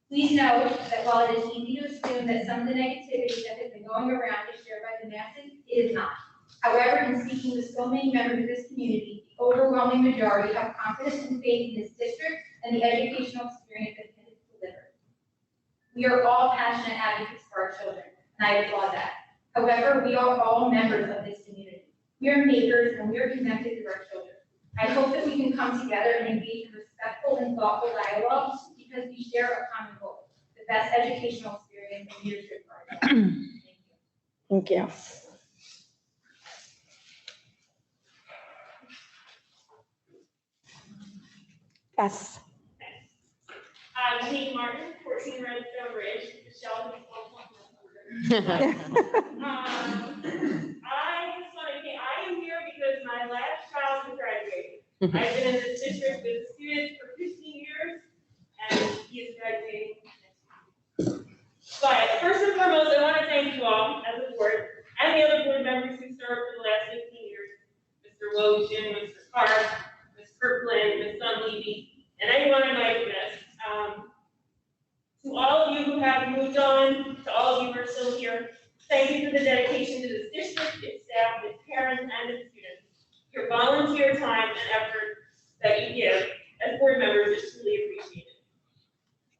Please know that while it is easy to assume that some of the negativity that has been going around is shared by the masses, it is not. However, in speaking with so many members of this community, the overwhelming majority have confidence and faith in this district and the educational experience that it has delivered. We are all passionate advocates for our children, and I applaud that. However, we are all members of this community. We are neighbors and we are connected to our children. I hope that we can come together and engage in respectful and thoughtful dialogue because we share a common goal, the best educational experience and leadership for our children. Thank you. Thank you. Yes. I'm Kate Martin, 14 Redstone Ridge, Michelle. I just want to say, I am here because my last child is graduating. I've been in this district with students for 15 years, and he is graduating next week. But first and foremost, I want to thank you all as a board and the other board members who served for the last 15 years, Mr. Wojcik, Mr. Clark, Ms. Kirkland, Ms. Dunleavy, and anyone I might have missed. To all of you who have moved on, to all of you who are still here, thank you for the dedication to this district, its staff, its parents, and its students. Your volunteer time and effort that you give as board members is truly appreciated.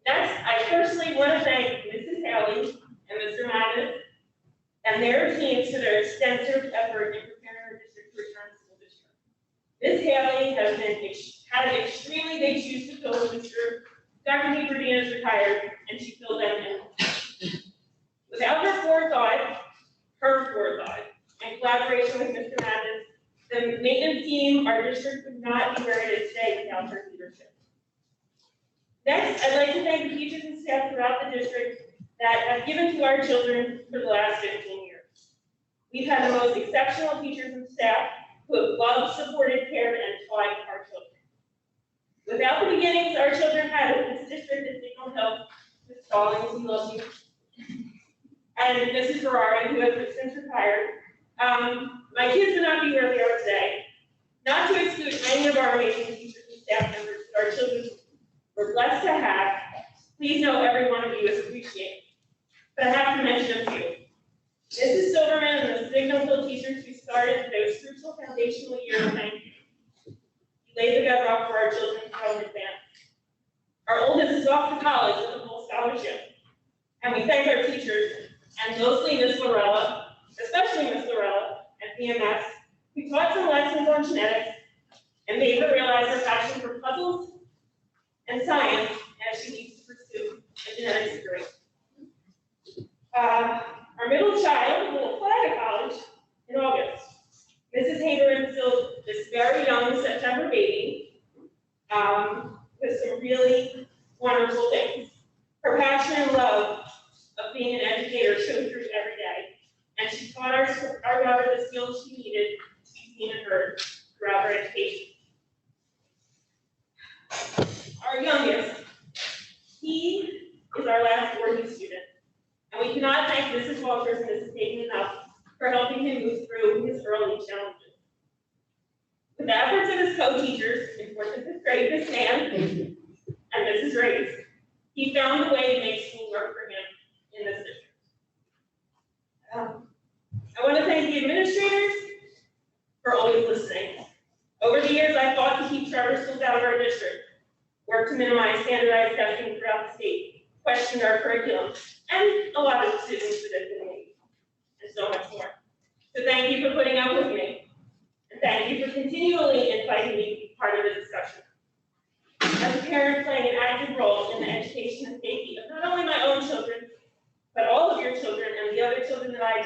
Next, I personally want to thank Mrs. Haley and Mr. Madden and their teams for their extensive effort in preparing our district to return to school this year. Ms. Haley has had extremely big shoes to fill. Dr. Heberdine is retired, and she filled them in. Without her forethought, and collaboration with Mr. Madden, the maintenance team, our district would not be where it is today without her leadership. Next, I'd like to thank the teachers and staff throughout the district that have given to our children for the last 15 years. We've had the most exceptional teachers and staff who have loved, supported, cared, and taught our children. Without the beginnings our children had with this district at Signal Hill, Ms. Stallings, we love you, and Mrs. Ferrari, who has since retired, my kids would not be where they are today. Not to exclude many of our amazing teachers and staff members that our children were blessed to have. Please know every one of you is appreciated. But I have to mention a few. Mrs. Silverman and the Signal Hill teachers who started those crucial foundational years, thank you. Laid the bedrock for our children to grow and advance. Our oldest is off to college with a full scholarship. And we thank our teachers, and mostly Ms. Lorella, especially Ms. Lorella at BMS, who taught some lessons on genetics and made her realize her passion for puzzles and science as she needs to pursue a genetics degree. Our middle child will apply to college in August. Mrs. Haber instilled this very young September baby with some really wonderful things. Her passion and love of being an educator showed through every day, and she taught our daughter the skills she needed to be seen and heard throughout her education. Our youngest, he is our last Voorhees student, and we cannot thank Mrs. Walters and Mrs. Hayden enough for helping him move through his early challenges. With the efforts of his co-teachers in 4th and 5th grade, Miss Nan and Mrs. Reyes, he found a way to make school work for him in this district. I want to thank the administrators for always listening. Over the years, I fought to keep charter schools out of our district, worked to minimize standardized testing throughout the state, questioned our curriculum, and a lot of decisions that have been made, and so much more. So thank you for putting up with me, and thank you for continually inviting me to be part of the discussion. As a parent playing an active role in the education and safety of not only my own children, but all of your children and the other children that I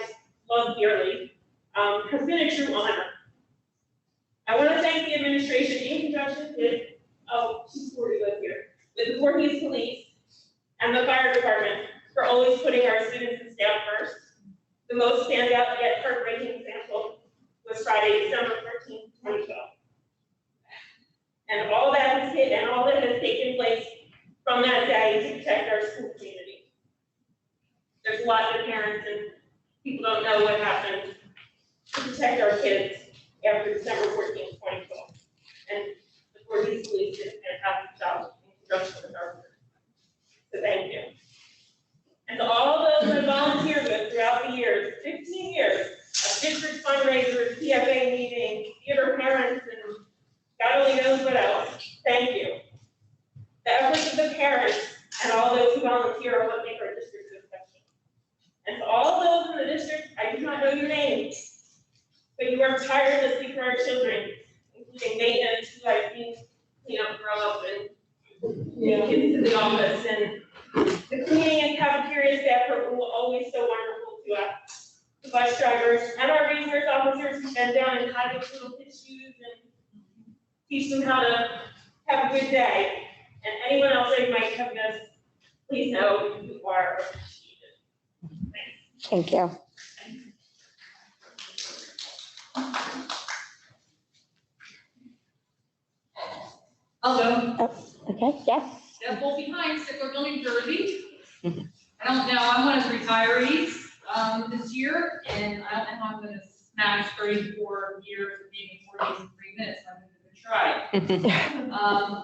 love dearly, has been a true honor. I want to thank the administration in conjunction with, she's 40 live here, with the Voorhees Police and the fire department for always putting our students and staff first. The most standout yet heartbreaking example was Friday, December 14th, 2012. And all that has taken place from that day to protect our school community. There's lots of parents and people don't know what happened to protect our kids after December 14th, 2012. And the Voorhees Police did a fantastic job in conjunction with our work. So thank you. And to all those I volunteered with throughout the years, 15 years of district fundraisers, PFA meetings, theater parents, and God only knows what else, thank you. The efforts of the parents and all those who volunteer are what make our district so special. And to all those in the district, I do not know your names, but you work tirelessly for our children, including maintenance, who I've seen clean up, grow up, and take kids to the office, and the cleaning and cafeteria staff who were always so wonderful to us. The bus drivers and our resource officers who bend down and hide those little kids' shoes and teach them how to have a good day. And anyone else I might have missed, please know you are appreciated. Thank you. I'll go. Oh, okay, yes. Step well behind Sickerville, New Jersey. I don't know, I'm one of the retirees this year, and I don't know how I'm gonna smash 34 years of being in 4 days and 3 minutes. I'm gonna try.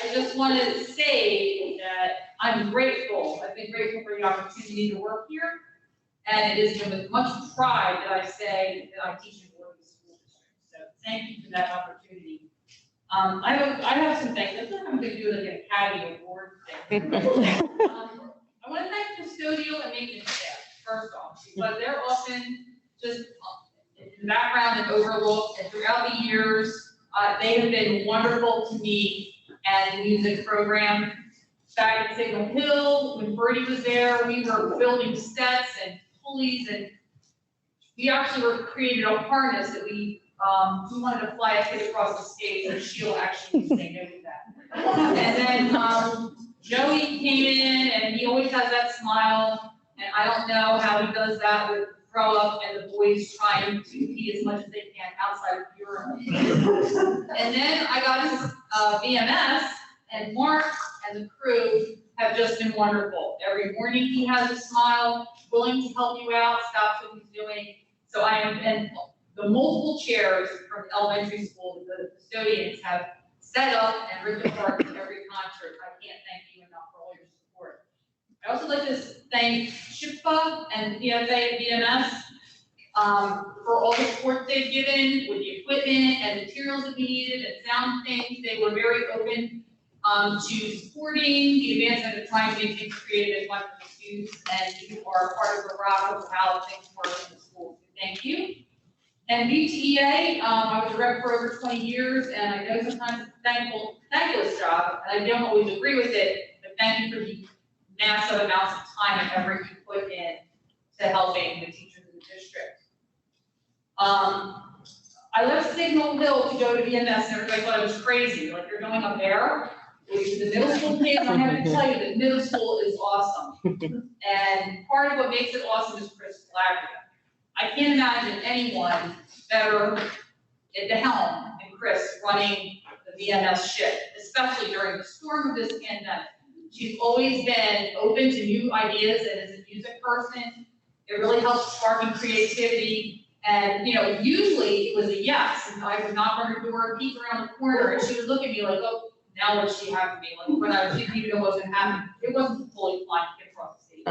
I just want to say that I'm grateful. I've been grateful for the opportunity to work here, and it is with much pride that I say that I teach in Voorhees School District. So thank you for that opportunity. I have some things. I feel like I'm going to do like an Academy Award thing. I want to thank custodial and maintenance staff, first off, because they're often just in the background and overlooked, and throughout the years, they have been wonderful to me and the music program. Back at Signal Hill, when Bertie was there, we were building sets and pulleys, and we actually created a harness that we wanted to fly a kid across the stage, and she'll actually say no to that. And then Joey came in, and he always has that smile, and I don't know how he does that with throw up and the boys trying to pee as much as they can outside of the urinal. And then I got his VMS, and Mark and the crew have just been wonderful. Every morning he has a smile, willing to help you out, stops what he's doing. So and the multiple chairs from elementary school that the custodians have set up and ripped apart in every concert. I can't thank you enough for all your support. I also like to thank SHPA and PFA and BMS for all the support they've given with the equipment and materials that we needed and sound things. They were very open to supporting the advancement of trying to make things creative as much for the students, and you are part of the rock of how things work in the school. So thank you. And BTEA, I was a rep for over 20 years, and I know sometimes it's a thankless job, and I don't always agree with it, but thank you for the massive amounts of time and effort you put in to helping the teachers in the district. I left Signal Hill to go to VMS, and everybody thought I was crazy, like you're going up there. With the middle school kids, I have to tell you that middle school is awesome. And part of what makes it awesome is Chris Flagler. I can't imagine anyone better at the helm than Chris running the VMS ship, especially during the storm of this pandemic. She's always been open to new ideas, and as a music person, it really helps sparking creativity. And usually it was a yes, and I would knock on her door, peek around the corner, and she would look at me like, oh, now what's she have to me? Like when I didn't even know what was going to happen. It wasn't fully flying to get across the stage.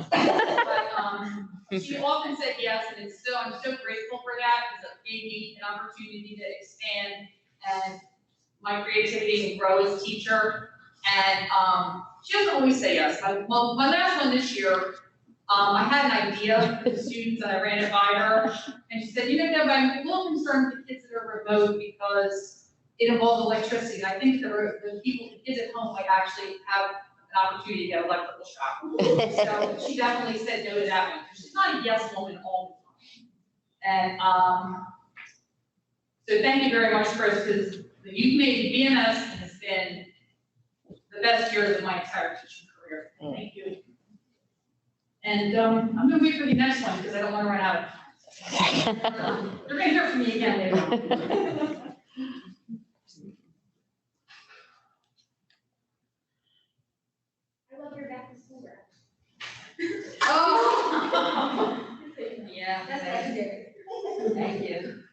But she often said yes, and I'm so grateful for that, because it gave me an opportunity to expand and my creativity and grow as a teacher. And she doesn't always say yes. My last one this year, I had an idea for the students, and I ran it by her, and she said, Deb, I'm a little concerned with the kids that are remote because it involves electricity. And I think the kids at home might actually have an opportunity to get electrical shock. So she definitely said no to that one. She's not a yes woman all the time. And so thank you very much, Chris, because you've made BMS has been the best years of my entire teaching career. Thank you. And I'm gonna wait for the next one because I don't want to run out of time. You're gonna hear from me again later. I love your back to school rep. Oh. Yeah. That's legendary. Thank you.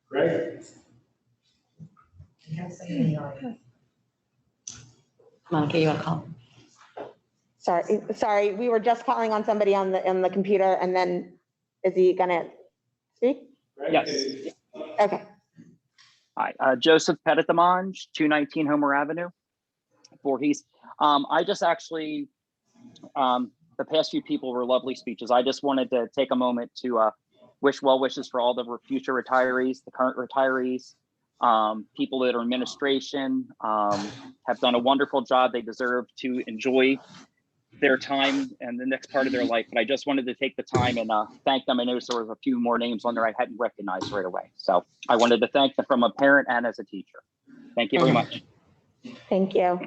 Greg? Monica, you want to call? Sorry, we were just calling on somebody on the computer, and then is he gonna speak? Yes. Okay. Hi, Joseph Petitamange, 219 Homer Avenue, Voorhees. I just actually the past few people were lovely speeches. I just wanted to take a moment to wish well wishes for all the future retirees, the current retirees, people that are in administration, have done a wonderful job. They deserve to enjoy their time and the next part of their life. But I just wanted to take the time and thank them. I noticed there was a few more names on there I hadn't recognized right away. So I wanted to thank them from a parent and as a teacher. Thank you very much. Thank you.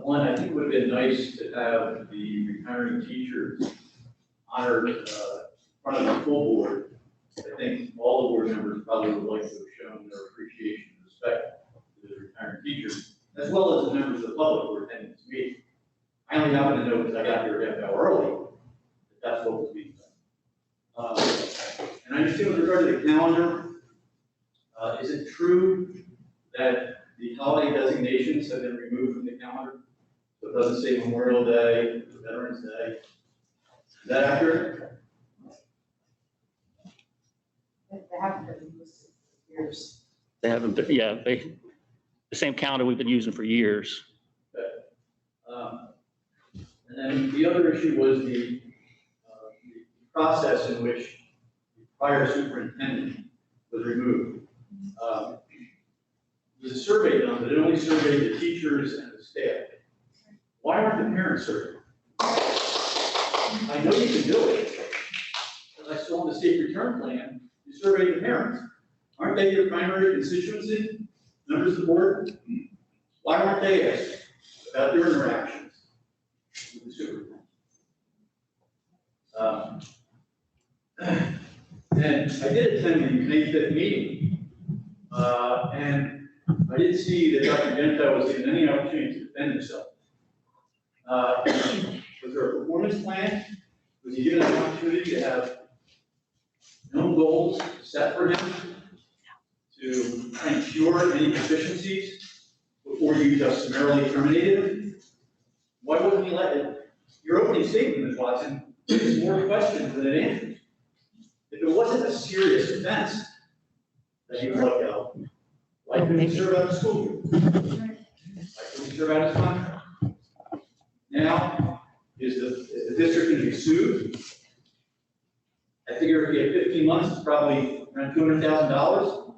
One, I think it would have been nice to have the retiring teachers honored in front of the full board. I think all the board members probably would like to have shown their appreciation and respect to the retiring teachers, as well as the members of the public who are attending this meeting. I only happen to know because I got here a half hour early that that's what was being done. And I understand with regard to the calendar, is it true that the holiday designations have been removed from the calendar? So it doesn't say Memorial Day, Veterans Day. Is that accurate? They haven't been listed for years. They haven't been, yeah, the same calendar we've been using for years. And then the other issue was the process in which the prior superintendent was removed. There was a survey done, but it only surveyed the teachers and the staff. Why aren't the parents surveyed? I know you can do it. As I saw in the state return plan, you survey the parents. Aren't they your primary constituency, members of the board? Why aren't they asked about their interactions with the superintendent? And I did attend the May 5th meeting, and I did see that Dr. Gentile was given any opportunity to defend himself. Was there a performance plan? Was he given an opportunity to have known goals set for him to try and cure any deficiencies before you just summarily terminated him? Why wasn't he let in? Your opening statement, Ms. Watson, raises more questions than it answers. If it wasn't a serious offense that he was let go, why couldn't he serve out of school year? Why couldn't he serve out his contract? Now, is the district going to be sued? I figure if you had 15 months, it's probably around $200,000,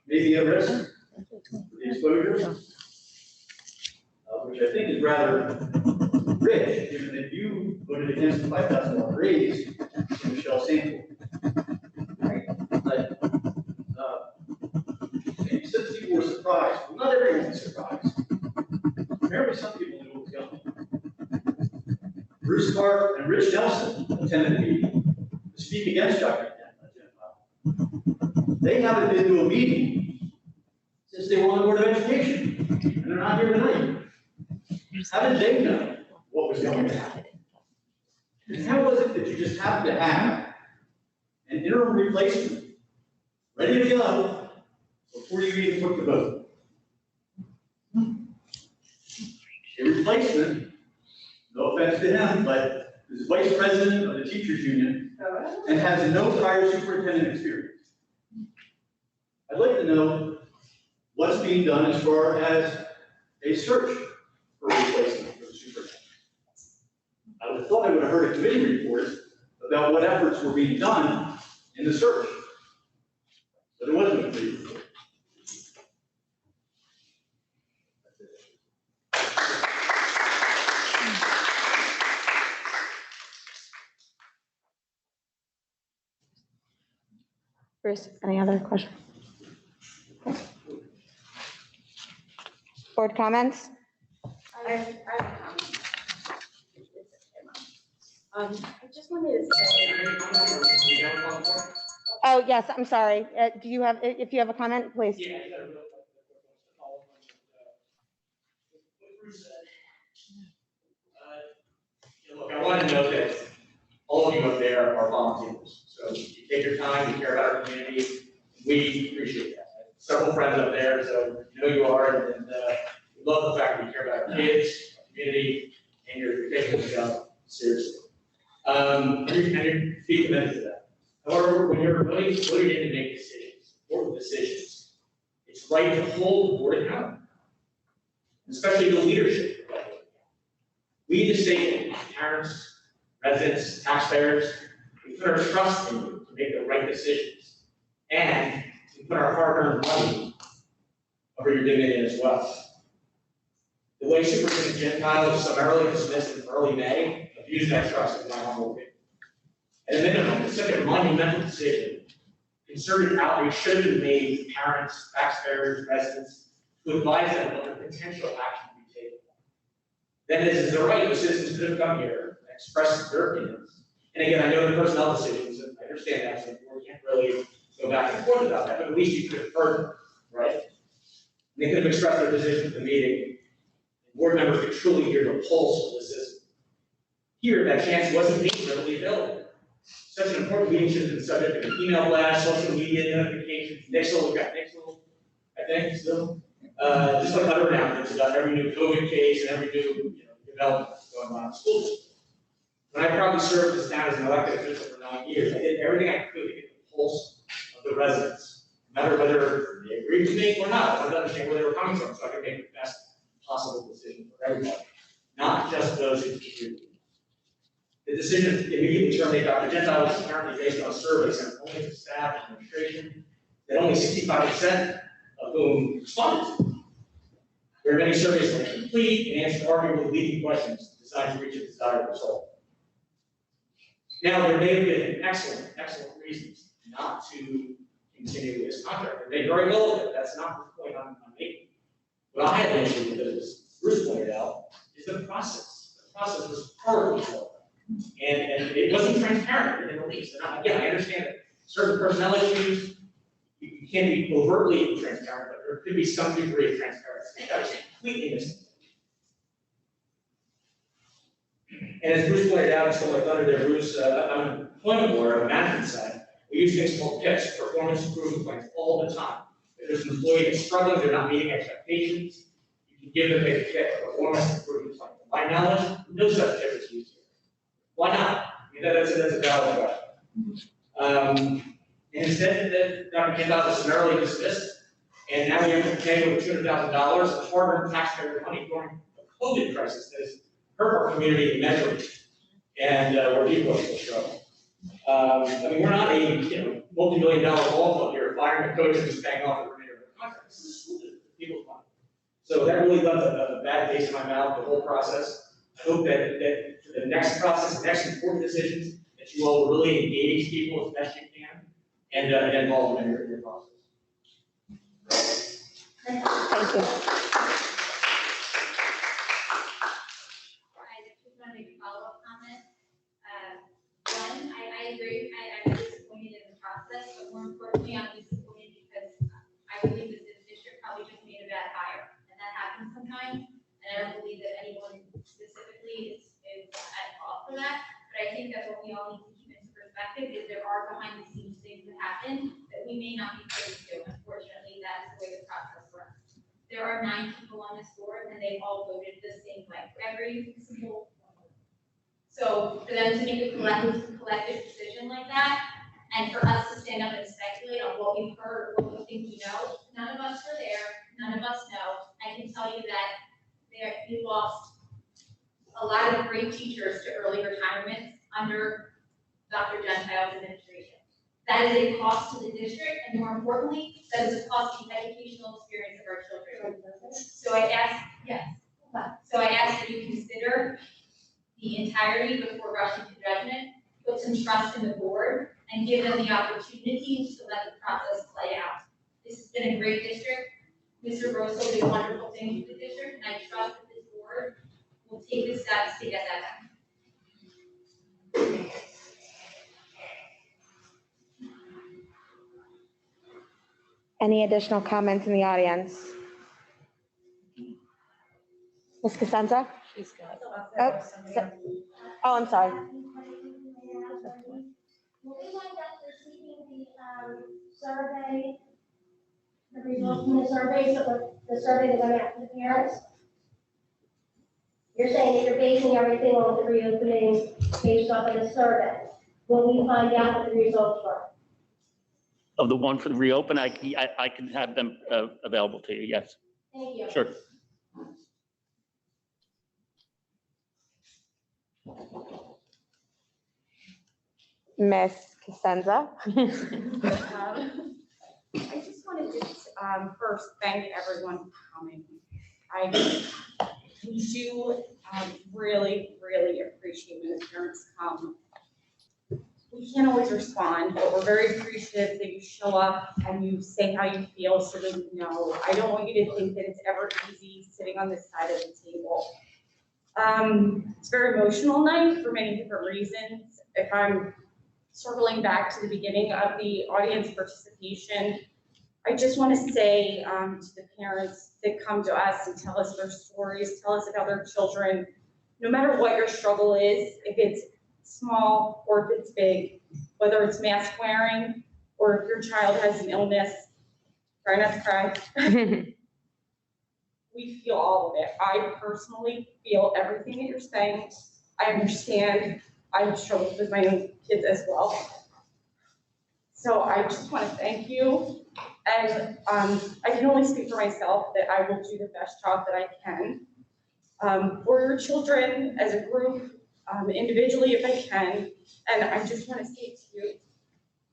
maybe at risk for the exposure, which I think is rather rich, given that you voted against the $5,000 raise to Michelle Sanford. But, and you said people were surprised. Well, not everyone was surprised. Apparently, some people knew what was coming. Bruce Clark and Rich Nelson attended the meeting to speak against Dr. Gentile. They haven't been to a meeting since they were on the Board of Education, and they're not here tonight. How did they know what was going to happen? And how was it that you just happened to have an interim replacement ready to go before you even took the vote? A replacement, no offense to him, but is vice president of the teachers union and has no prior superintendent experience. I'd like to know what's being done as far as a search for a replacement for the superintendent. I would have thought I would have heard a committee report about what efforts were being done in the search, but there wasn't a committee report. Bruce, any other questions? Board comments? I have a comment. I just wanted to say. Oh, yes, I'm sorry. Do you have, if you have a comment, please? Yeah, I got a real quick question to follow up on what Bruce said. Look, I want to note that all of you up there are volunteers. So you take your time, you care about our community. We appreciate that. I have several friends up there, so you know you are, and we love the fact that you care about our kids, our community, and you're taking this job seriously. And you're being committed to that. However, when you're really putting in to make decisions, important decisions, It's right to hold the board accountable, especially the leadership. We, the state, parents, residents, taxpayers, we put our trust in you to make the right decisions. And we put our hard-earned money over your dignity as well. The way Superintendent Gentile was summarily dismissed in early May abused that trust in my humble opinion. At a minimum, it's such a monumental decision. Concerted outreach should have been made to parents, taxpayers, residents, to advise them of the potential action to be taken. Then it is the right of citizens could have come here and expressed their opinions. And again, I know the personnel decisions, and I understand that, so we can't really go back and forth about that, but at least you could have heard them, right? And they could have expressed their position at the meeting. Board members could truly hear the pulse of the system. Here, that chance wasn't made readily available. Such an important meeting should have been subject to an email blast, social media notifications. Nixel, we've got Nixel, I think, still. Just like other announcements about every new COVID case and every new development going on in schools. When I probably served this town as an elected official for 9 years, I did everything I could to get the pulse of the residents, no matter whether they agreed with me or not. I wanted to understand where they were coming from so I could make the best possible decision for everybody, not just those who agree. The decision to immediately terminate Dr. Gentile was apparently based on surveys and only to staff and administration that only 65% of whom responded. There are many surveys that are complete and answer arguably leading questions designed to reach a desired result. Now, there may have been excellent reasons not to continue this contract. They may very well have. That's not the point I'm making. What I had an issue with, as Bruce pointed out, is the process. The process was horribly slow. And it wasn't transparent in the least. And I understand that certain personnel issues, you can't be overtly transparent, but there could be some degree of transparency. That was completely missing. And as Bruce pointed out, so like under their Bruce, unemployment board on the management side, we use things called PIPs, performance improvement plans, all the time. If there's an employee that's struggling, they're not meeting expectations, you can give them a PIP, performance improvement plan. To my knowledge, no such PIP is used here. Why not? I mean, that's a valid question. And instead, Dr. Gentile was summarily dismissed, and now we have to pay over $200,000 of hard-earned taxpayer money during a COVID crisis that has hurt our community immeasurably, and where people are still struggling. I mean, we're not a multi-million-dollar ball club here, firing a coach and just paying off the remainder of the contract. This is school district, people's money. So that really left a bad taste in my mouth, the whole process. I hope that for the next process, the next important decisions, that you all really engage people as best you can and involve them in your process. Thank you. I just want to make a follow-up comment. One, I agree, I'm disappointed in the process, but more importantly, I'm disappointed because I believe that this district probably just made a bad hire, and that happens sometimes, and I don't believe that anyone specifically is at fault for that, but I think that what we all need to keep into perspective is there are behind-the-scenes things that happen that we may not be privy to. Unfortunately, that's the way the process works. There are 9 people on this board, and they all voted the same way for every single one. So for them to make a collective decision like that, and for us to stand up and speculate on what we've heard, or what we think we know, none of us were there, none of us know. I can tell you that we lost a lot of great teachers to early retirement under Dr. Gentile's administration. That is a cost to the district, and more importantly, that is a cost to the educational experience of our children. So I ask, yes, so I ask that you consider the entirety before rushing to judgment, put some trust in the board, and give them the opportunity to let the process play out. This has been a great district. Mr. Rosso did wonderful things for the district, and I trust that this board will take the steps to get that done. Any additional comments in the audience? Ms. Cosenza? She's got. Oh, I'm sorry. Will we wind up receiving the survey, the results from the survey, so the survey that went out to the parents? You're saying that you're basing everything on the reopening based off of the survey. Will we find out what the results were? of the one for the reopen, I can have them available to you, yes. Thank you. Sure. Miss Cosenza. I just wanted to first thank everyone for coming. I do really, really appreciate when the parents come. We can't always respond, but we're very appreciative that you show up and you say how you feel so that we know. I don't want you to think that it's ever easy sitting on this side of the table. It's a very emotional night for many different reasons. If I'm circling back to the beginning of the audience participation, I just want to say to the parents that come to us and tell us their stories, tell us about their children, no matter what your struggle is, if it's small or if it's big, whether it's mask wearing or if your child has an illness, try not to cry. We feel all of it. I personally feel everything that you're saying. I understand. I have struggled with my own kids as well. So I just want to thank you. And I can only speak for myself that I will do the best job that I can for your children as a group, individually if I can. And I just want to say to you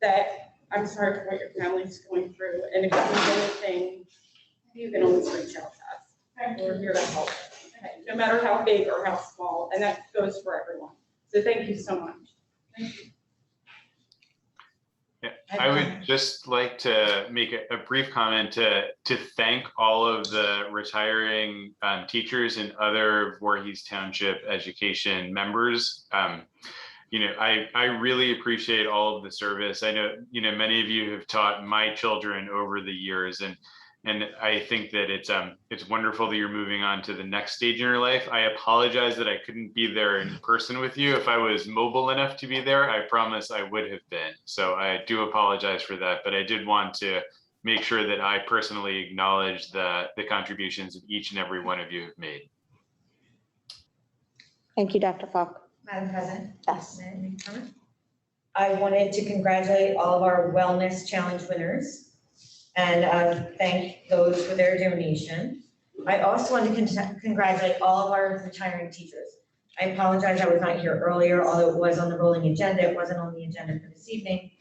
that I'm sorry for what your family's going through. And if you need anything, you can always reach out to us. We're here to help, no matter how big or how small. And that goes for everyone. So thank you so much. Thank you. Yeah, I would just like to make a brief comment to thank all of the retiring teachers and other Voorhees Township education members. You know, I really appreciate all of the service. I know, you know, many of you have taught my children over the years, and I think that it's wonderful that you're moving on to the next stage in your life. I apologize that I couldn't be there in person with you. If I was mobile enough to be there, I promise I would have been. So I do apologize for that, but I did want to make sure that I personally acknowledge the contributions that each and every one of you have made. Thank you, Dr. Falk. Madam President? Yes. May I make a comment? I wanted to congratulate all of our Wellness Challenge winners and thank those for their donation. I also want to congratulate all of our retiring teachers. I apologize I was not here earlier, although it was on the rolling agenda. It wasn't on the agenda for this evening,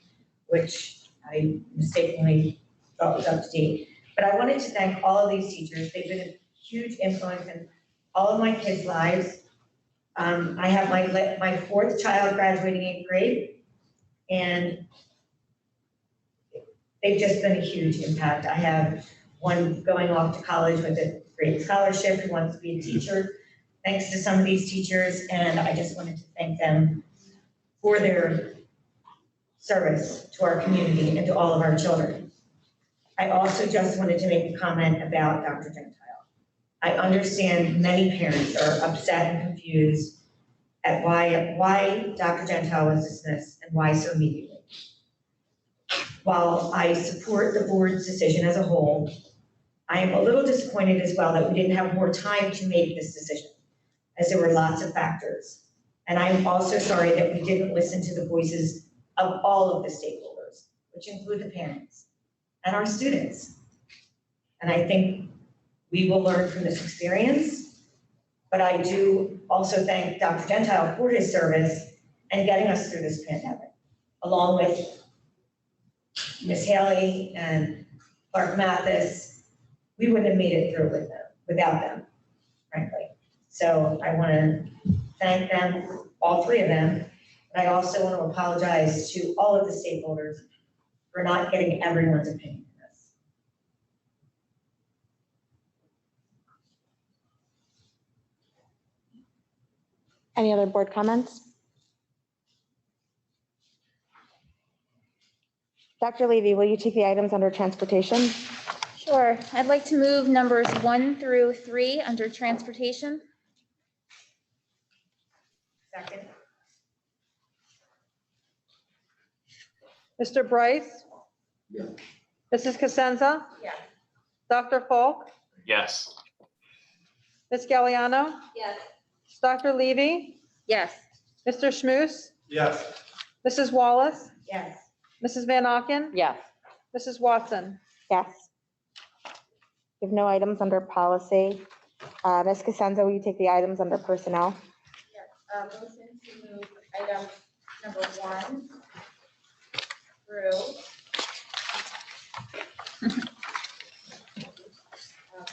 which I mistakenly thought was up to date. But I wanted to thank all of these teachers. They've been a huge influence in all of my kids' lives. I have my fourth child graduating 8th grade, and they've just been a huge impact. I have one going off to college with a great scholarship who wants to be a teacher, thanks to some of these teachers, and I just wanted to thank them for their service to our community and to all of our children. I also just wanted to make a comment about Dr. Gentile. I understand many parents are upset and confused at why Dr. Gentile was dismissed and why so immediately. While I support the board's decision as a whole, I am a little disappointed as well that we didn't have more time to make this decision, as there were lots of factors. And I'm also sorry that we didn't listen to the voices of all of the stakeholders, which include the parents and our students. And I think we will learn from this experience, but I do also thank Dr. Gentile for his service and getting us through this pandemic, along with Ms. Haley and Clark Mathis. We wouldn't have made it through without them, frankly. So I want to thank them, all three of them. And I also want to apologize to all of the stakeholders for not getting everyone's opinion on this. Any other board comments? Dr. Levy, will you take the items under transportation? Sure. I'd like to move numbers 1 through 3 under transportation. Second. Mr. Bryce? Yes. Mrs. Cosenza? Yes. Dr. Falk? Yes. Ms. Galliano? Yes. Dr. Levy? Yes. Mr. Schmus? Yes. Mrs. Wallace? Yes. Mrs. Van Auken? Yes. Mrs. Watson? Yes. We have no items under policy. Ms. Cosenza, will you take the items under personnel? Motion to move item number 1 through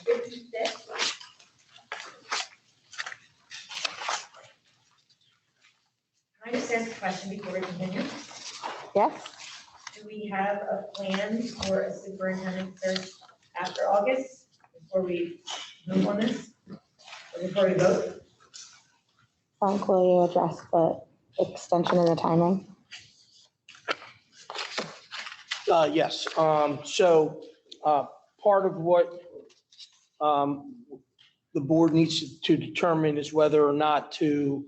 56. Can I just ask a question before we continue? Yes. Do we have a plan for a superintendent search after August before we move on this? Or before we vote? Frank, will you address the extension and the timing? Yes, so part of what the board needs to determine is whether or not to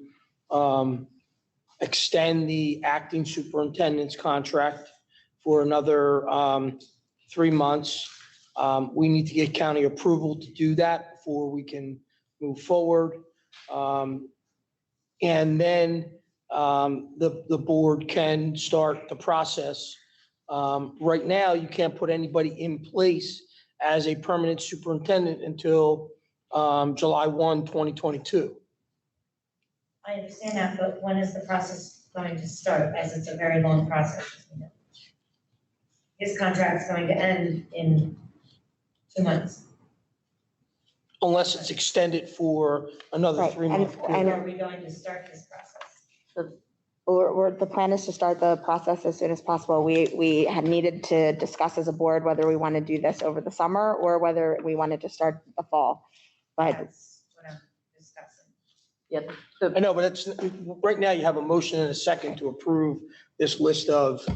extend the acting superintendent's contract for another 3 months. We need to get county approval to do that before we can move forward. And then the board can start the process. Right now, you can't put anybody in place as a permanent superintendent until July 1, 2022. I understand that, but when is the process going to start, as it's a very long process? As we know? His contract's going to end in 2 months. Unless it's extended for another Right, 3 months. When are we going to start this process? The plan is to start the process as soon as possible. We had needed to discuss as a board whether we want to do this over the summer or whether we wanted to start the fall. But That's what I'm discussing. yeah, I know, but it's, right now you have a motion and a second to approve this list of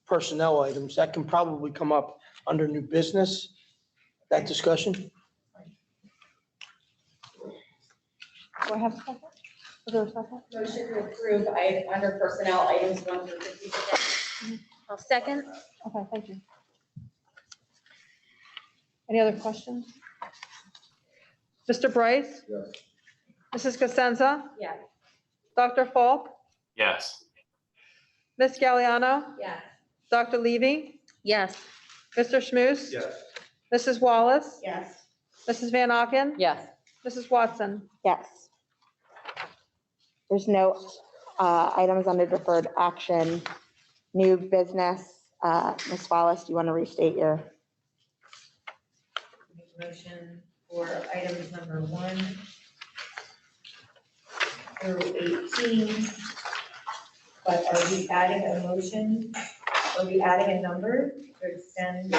personnel items. That can probably come up under new business, that discussion. Do I have a second? Is there a second? Motion to approve under personnel items 1 through 56. I'll second. Okay, thank you. Any other questions? Mr. Bryce? Yes. Mrs. Cosenza? Yes. Dr. Falk? Yes. Ms. Galliano? Yes. Dr. Levy? Yes. Mr. Schmus? Yes. Mrs. Wallace? Yes. Mrs. Van Auken? Yes. Mrs. Watson? yes. There's no items under deferred action. New business. Ms. Wallace, do you want to restate your? Make a motion for items number 1 through 18. But are we adding a motion? Are we adding a number to extend?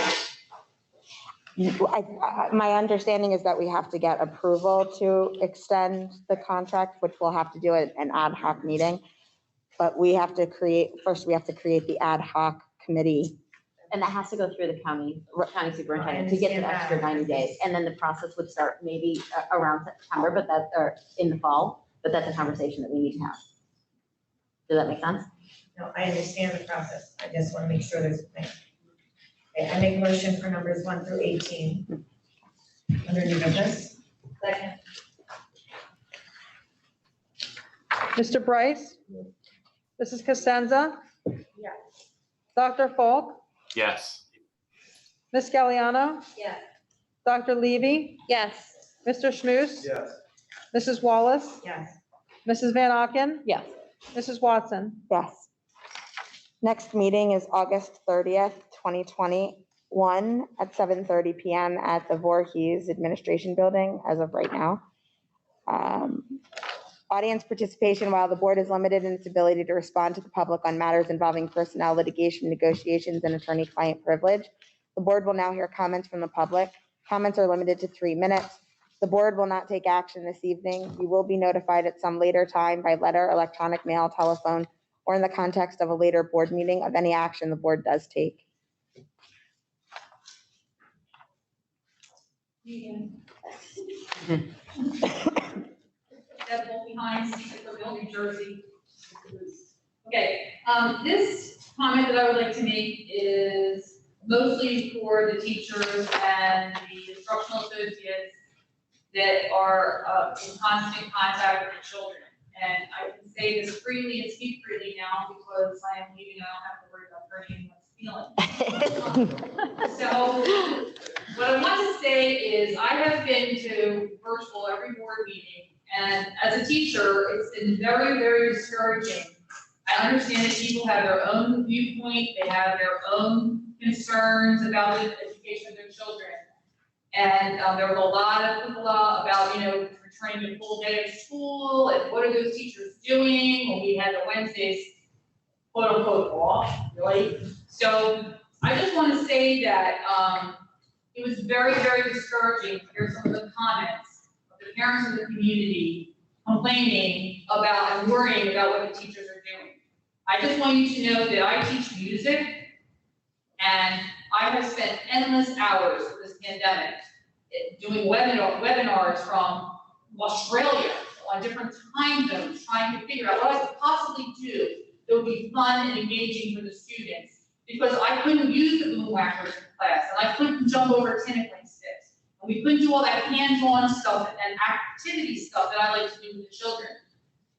My understanding is that we have to get approval to extend the contract, which we'll have to do at an ad hoc meeting. But we have to create the ad hoc committee. And that has to go through the county superintendent to get the extra 90 days. And then the process would start maybe around September, but that's, or in the fall, but that's a conversation that we need to have. Does that make sense? No, I understand the process. I just want to make sure there's a plan. Okay, I make a motion for numbers 1 through 18. Under new business. Second. Mr. Bryce? Mrs. Cosenza? Yes. Dr. Falk? Yes. Ms. Galliano? Yes. Dr. Levy? Yes. Mr. Schmus? Yes. Mrs. Wallace? Yes. Mrs. Van Auken? Yes. Mrs. Watson? Yes. Next meeting is August 30th, 2021 at 7:30 PM at the Voorhees Administration Building as of right now. Audience participation, while the board is limited in its ability to respond to the public on matters involving personnel, litigation, negotiations, and attorney-client privilege, the board will now hear comments from the public. Comments are limited to 3 minutes. The board will not take action this evening. You will be notified at some later time by letter, electronic mail, telephone, or in the context of a later board meeting of any action the board does take. Deb behind Cedarville, New Jersey. Okay, this comment that I would like to make is mostly for the teachers and the instructional associates that are in constant contact with the children. And I can say this freely and speak freely now because I am leaving, I don't have to worry about hurting anyone's feeling. So what I want to say is I have been to virtual every board meeting, and as a teacher, it's been very, very discouraging. I understand that people have their own viewpoint, they have their own concerns about the education of their children. And there were a lot of people about, returning to a full day of school, and what are those teachers doing when we had the Wednesdays, quote unquote, off, really? So I just want to say that it was very, very discouraging to hear some of the comments of the parents of the community complaining about and worrying about what the teachers are doing. I just want you to know that I teach music, and I have spent endless hours of this pandemic doing webinars from Australia on different time zones, trying to figure out what I could possibly do that would be fun and engaging for the students. Because I couldn't use the boom whackers in class, and I couldn't jump over tinkling sticks. And we couldn't do all that hands-on stuff and activity stuff that I like to do with the children.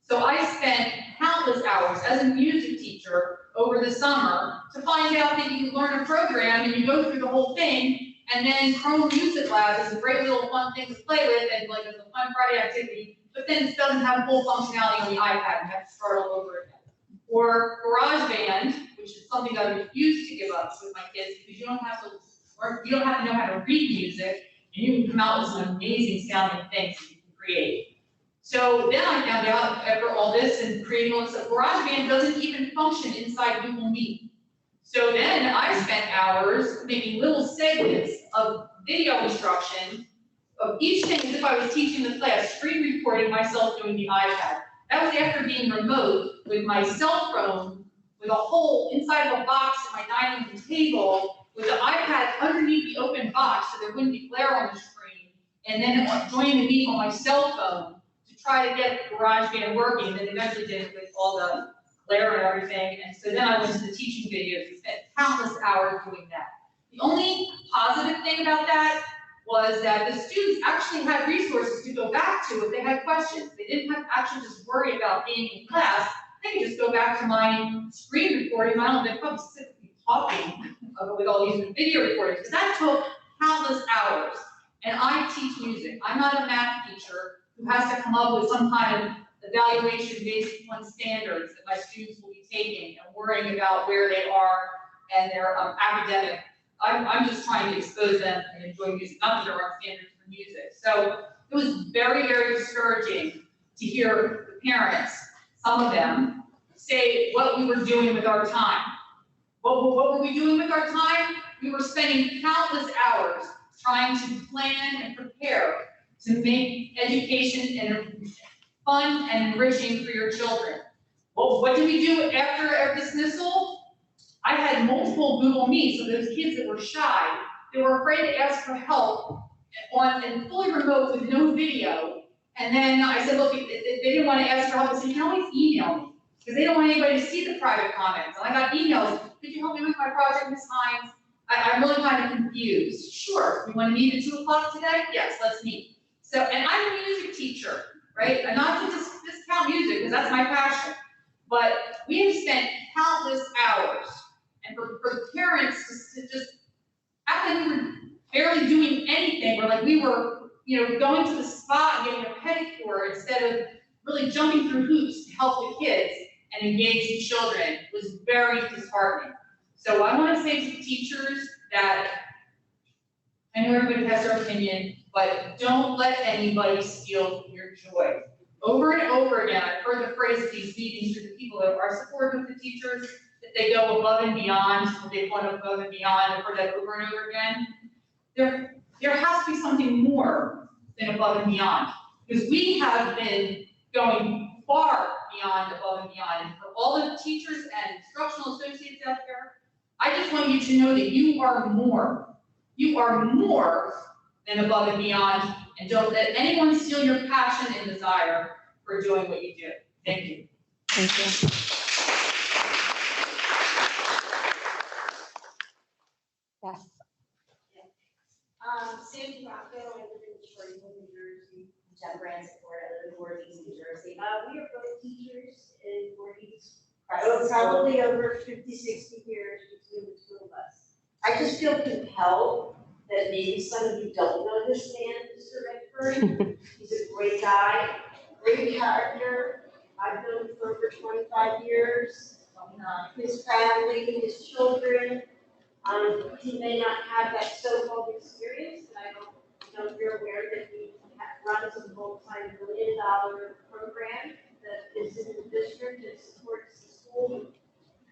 So I spent countless hours as a music teacher over the summer to find out that you learn a program and you go through the whole thing, and then Chrome Music Lab is a great little fun thing to play with and like it's a fun Friday activity, but then it doesn't have full functionality on the iPad and you have to start all over again. Or GarageBand, which is something that I refuse to give up with my kids because you don't have to know how to read music, and you can come out with some amazing sounding things that you can create. So then I found out after all this and creating all this stuff, GarageBand doesn't even function inside Google Meet. So then I spent hours making little segments of video instruction of each thing as if I was teaching the class, screen recording myself doing the iPad. That was after being remote with my cell phone, with a hole inside of a box at my dining room table, with the iPad underneath the open box so there wouldn't be glare on the screen, and then joining the meet on my cell phone to try to get GarageBand working, and then eventually did it with all the glare and everything. And so then I went to the teaching videos and spent countless hours doing that. The only positive thing about that was that the students actually had resources to go back to if they had questions. They didn't have to actually just worry about being in class. They could just go back to my screen recording. I don't know, they'd probably sit and be talking with all these video recordings, because that took countless hours. And I teach music. I'm not a math teacher who has to come up with some kind of evaluation based on standards that my students will be taking and worrying about where they are and their academic. I'm just trying to expose them and enjoy music, not that there aren't standards for music. So it was very, very discouraging to hear the parents, some of them, say what we were doing with our time. What were we doing with our time? We were spending countless hours trying to plan and prepare to make education fun and enriching for your children. Well, what did we do after dismissal? I had multiple Google Meets of those kids that were shy. They were afraid to ask for help and fully remote with no video. And then I said, look, if they didn't want to ask for help, I said, you can always email me, because they don't want anybody to see the private comments. And I got emails, could you help me with my project, Ms. Hines? I'm really kind of confused. Sure, we want to meet at 2 o'clock today? Yes, let's meet. So, and I'm a music teacher, right? And not to discount music, because that's my passion. But we have spent countless hours. And for parents to just act like we were barely doing anything, or like we were, going to the spa and getting a pedicure instead of really jumping through hoops to help the kids and engage the children, was very disheartening. So I want to say to the teachers that I know everybody has their opinion, but don't let anybody steal your joy. Over and over again, I've heard the phrase at these meetings to the people that are supportive of the teachers, that they go above and beyond, that they've gone above and beyond. I've heard that over and over again. There has to be something more than above and beyond, because we have been going far beyond above and beyond. And for all the teachers and instructional associates out there, I just want you to know that you are more. You are more than above and beyond, and don't let anyone steal your passion and desire for doing what you do. Thank you. Thank you. Yes. Sandy Rocco, I live in Springfield, New Jersey. Jen Bransford, I live in Voorhees, New Jersey. We are both teachers in Voorhees. Probably over 50, 60 years between the two just feel compelled that maybe some of you don't know this man, Mr. Redford. He's a great guy, great character. I've known him for over 25 years. His family, his children. He may not have that so-called experience, but I don't know if you're aware that he runs a multi-million-dollar program that is in the district that supports the school with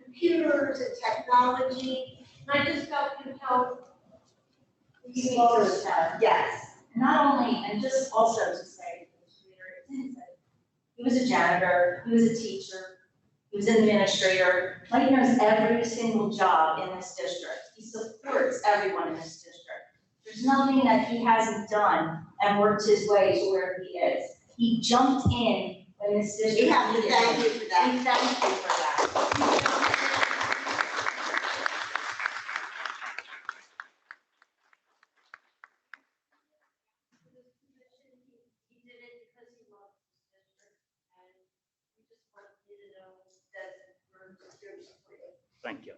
computers and technology. And I just felt compelled to speak to his character. Yes, and not only, and just also to say, he was a janitor, he was a teacher, he was an administrator. Mike knows every single job in this district. He supports everyone in this district. There's nothing that he hasn't done and worked his way to where he is. He jumped in when this district. You have to thank you for that. We thank you for that. He did it because he loves this district, and we just want you to know that we're very supportive. Thank you.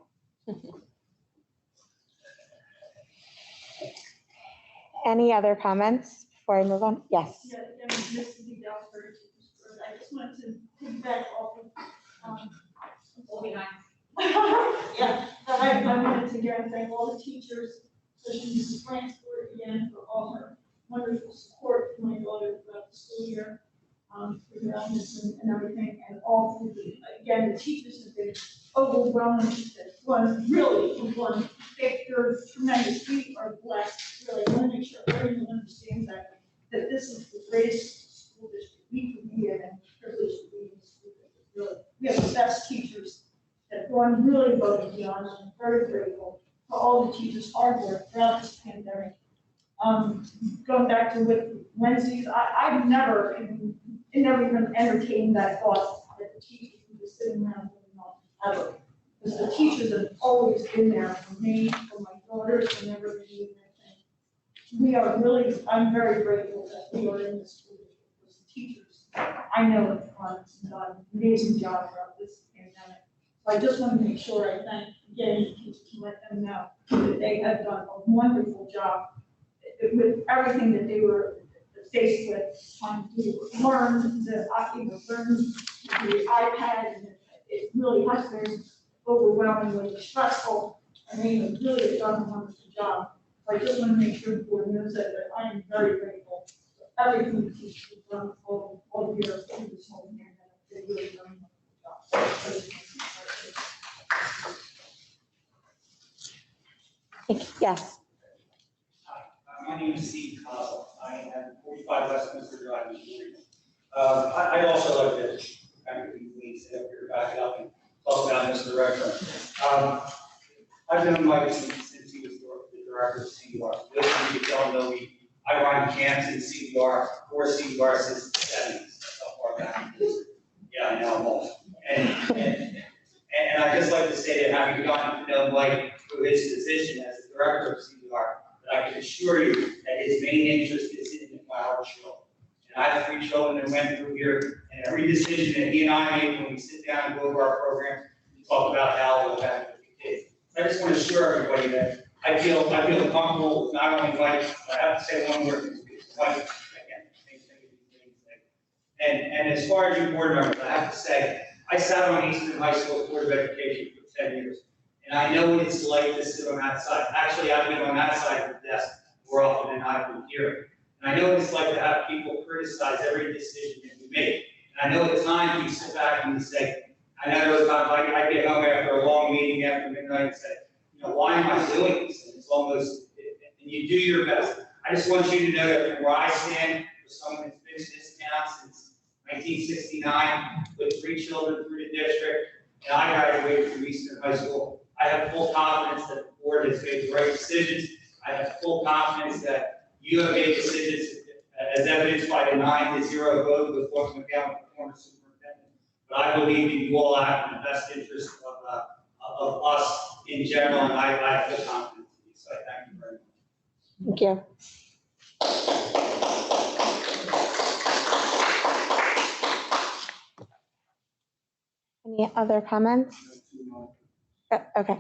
Any other comments before I move on? Yes. Yeah, this is the Dallas I just wanted to piggyback off of, We'll be nice. yeah, I wanted to again thank all the teachers, especially Mrs. Fransport again for all her wonderful support for my daughter throughout the school year, for her illness and everything, and all through the, again, the teachers have been overwhelming. They're tremendous. We are blessed, really. I want to make sure everyone understands that this is the greatest school district we could be in and privileged to be in the school district. Really, we have the best teachers that have gone really above and beyond, and I'm very grateful for all the teachers' hard work throughout this pandemic. Going back to with Wednesdays, I've never even entertained that thought that the teachers would be sitting around doing nothing, ever. Because the teachers have always been there for me, for my daughters, whenever they need anything. We are really, I'm very grateful that we are in this school district, because the teachers, I know have done an amazing job throughout this pandemic. So I just want to make sure I thank, again, the teachers and let them know that they have done a wonderful job with everything that they were faced with, trying to learn the iPad, and it really has been overwhelmingly stressful, and they have really done a wonderful job. So I just want to make sure the board knows that I am very grateful for everything the teachers have done all year through this whole pandemic. They really done a wonderful job. Yes. My name is Steve Cosell. I am 45 Westminster Drive in Voorhees. I'd also like to kind of please sit up here, back it up, and talk about Mr. Redford. I've known Mike since he was the director of CDR. Those of you who don't know me, I run camps in CDR, or CDR since the 70s. That's how far back it is. Yeah, I know I'm old. And I'd just like to say that having gotten to know Mike through his position as the director of CDR, I can assure you that his main interest is in our children. And I have 3 children that went through here, and every decision that he and I make when we sit down and go over our program, we talk about how it will benefit the kids. I just want to assure everybody that I feel comfortable with not only Mike, but I have to say one more thing. Mike, again, and as far as you board members, I have to say, I sat on Eastern High School Board of Education for 10 years. And I know what it's like to sit on that side. Actually, I've been on that side of the desk more often than I've been here. And I know what it's like to have people criticize every decision that we make. And I know at times you sit back and you say, I know there was times I get home after a long meeting after midnight and say, why am I doing this? And it's almost, and you do your best. I just want you to know that from where I stand, for someone that's been in this town since 1969, with 3 children through the district, and I graduated from Eastern High School, I have full confidence that the board has made the right decisions. I have full confidence that you have made decisions as evidenced by the 9-0 vote with Fox McCown, the former superintendent. But I believe that you all act in the best interest of us in general, and I have full confidence in you. So I thank you very much. Thank you. Any other comments? Okay.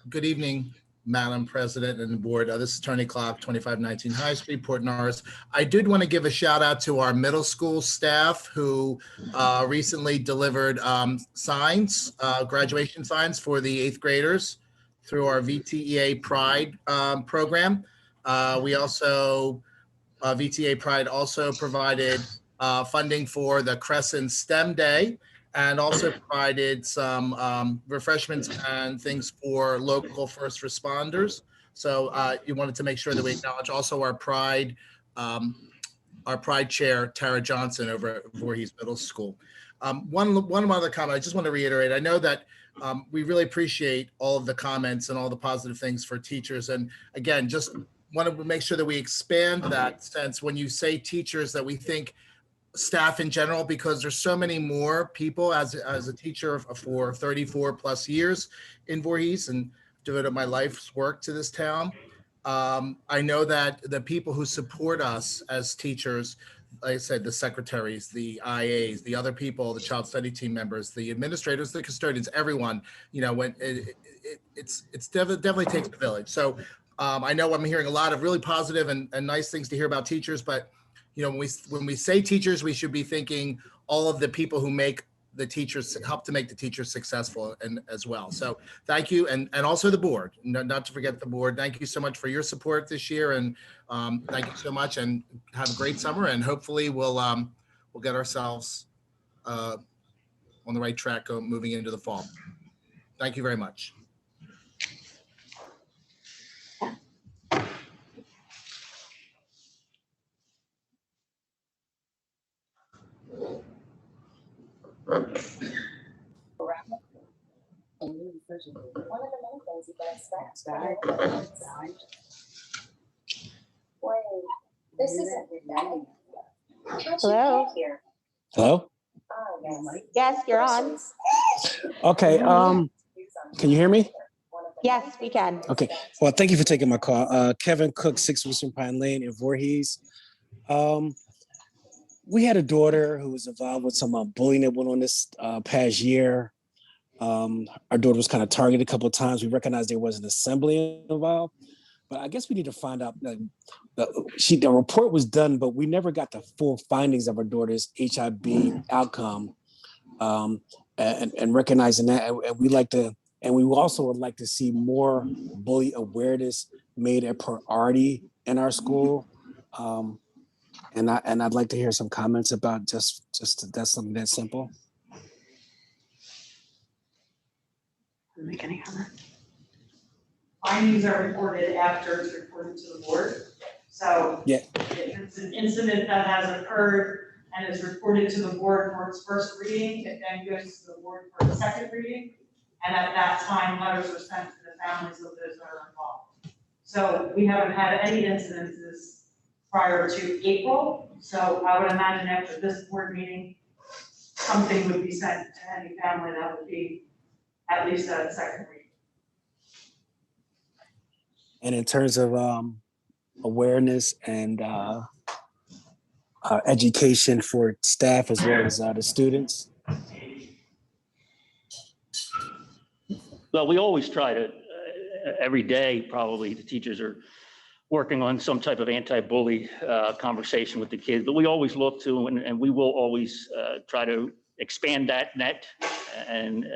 Good evening, Madam President and the board. This is Attorney Clark, 2519 High Street, Port Norris. I did want to give a shout out to our middle school staff who recently delivered signs, graduation signs for the 8th graders through our VTEA Pride program. We also, VTA Pride also provided funding for the Crescent STEM Day, and also provided some refreshments and things for local first responders. So you wanted to make sure that we acknowledge also our Pride chair, Tara Johnson, over at Voorhees Middle School. One other comment, I just want to reiterate, I know that we really appreciate all of the comments and all the positive things for teachers. And again, just want to make sure that we expand that sense when you say teachers, that we think staff in general, because there's so many more people as a teacher for 34 plus years in Voorhees and devoted my life's work to this town. I know that the people who support us as teachers, like I said, the secretaries, the IAs, the other people, the child study team members, the administrators, the custodians, everyone, you know, when it's definitely takes a village. So I know I'm hearing a lot of really positive and nice things to hear about teachers, but you know, when we say teachers, we should be thinking all of the people who make the teachers, help to make the teachers successful and as well. So thank you. And also the board, not to forget the board. Thank you so much for your support this year. And thank you so much, and have a great summer. And hopefully we'll get ourselves on the right track moving into the fall. Thank you very much. One of the many things you can expect. Wait, this isn't Hello? Hello? Yes, you're on. Okay, can you hear me? Yes, we can. Okay, well, thank you for taking my call. Kevin Cook, 6 Western Pine Lane in Voorhees. We had a daughter who was involved with some bullying that went on this past year. Our daughter was kind of targeted a couple of times. We recognized there was an assembly involved, but I guess we need to find out. The report was done, but we never got the full findings of our daughter's HIB outcome, and recognizing that. And we also would like to see more bully awareness made a priority in our school. And I'd like to hear some comments about just that's something that simple. Make any comment? Findings are reported after it's reported to the board. So yeah, if it's an incident that has occurred and is reported to the board for its first reading, it then goes to the board for its second reading. And at that time, letters are sent to the families of those that are involved. So we haven't had any incidences prior to April. So I would imagine after this board meeting, something would be sent to any family that would be at least a second reading. And in terms of awareness and education for staff as well as the students? Well, we always try to, every day, probably the teachers are working on some type of anti-bully conversation with the kids, but we always look to, and we will always try to expand that net and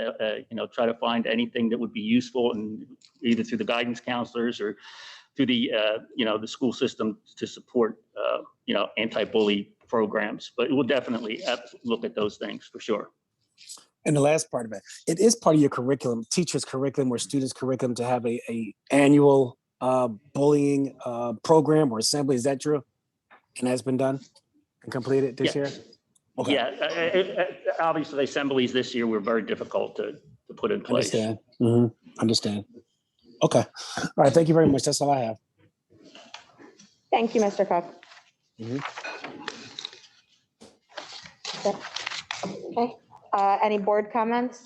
try to find anything that would be useful, and either through the guidance counselors or through the the school system to support anti-bully programs. But we'll definitely look at those things for sure. And the last part of it is part of your curriculum, teachers' curriculum or students' curriculum, to have a annual bullying program or assembly. Is that true? And that's been done and completed this year? Okay. Yeah, obviously the assemblies this year were very difficult to put in place. Understand. Mm-hmm. Understand. Okay. All right. Thank you very much. That's all I have. Thank you, Mr. Cook. Mm-hmm. Okay. Any board comments?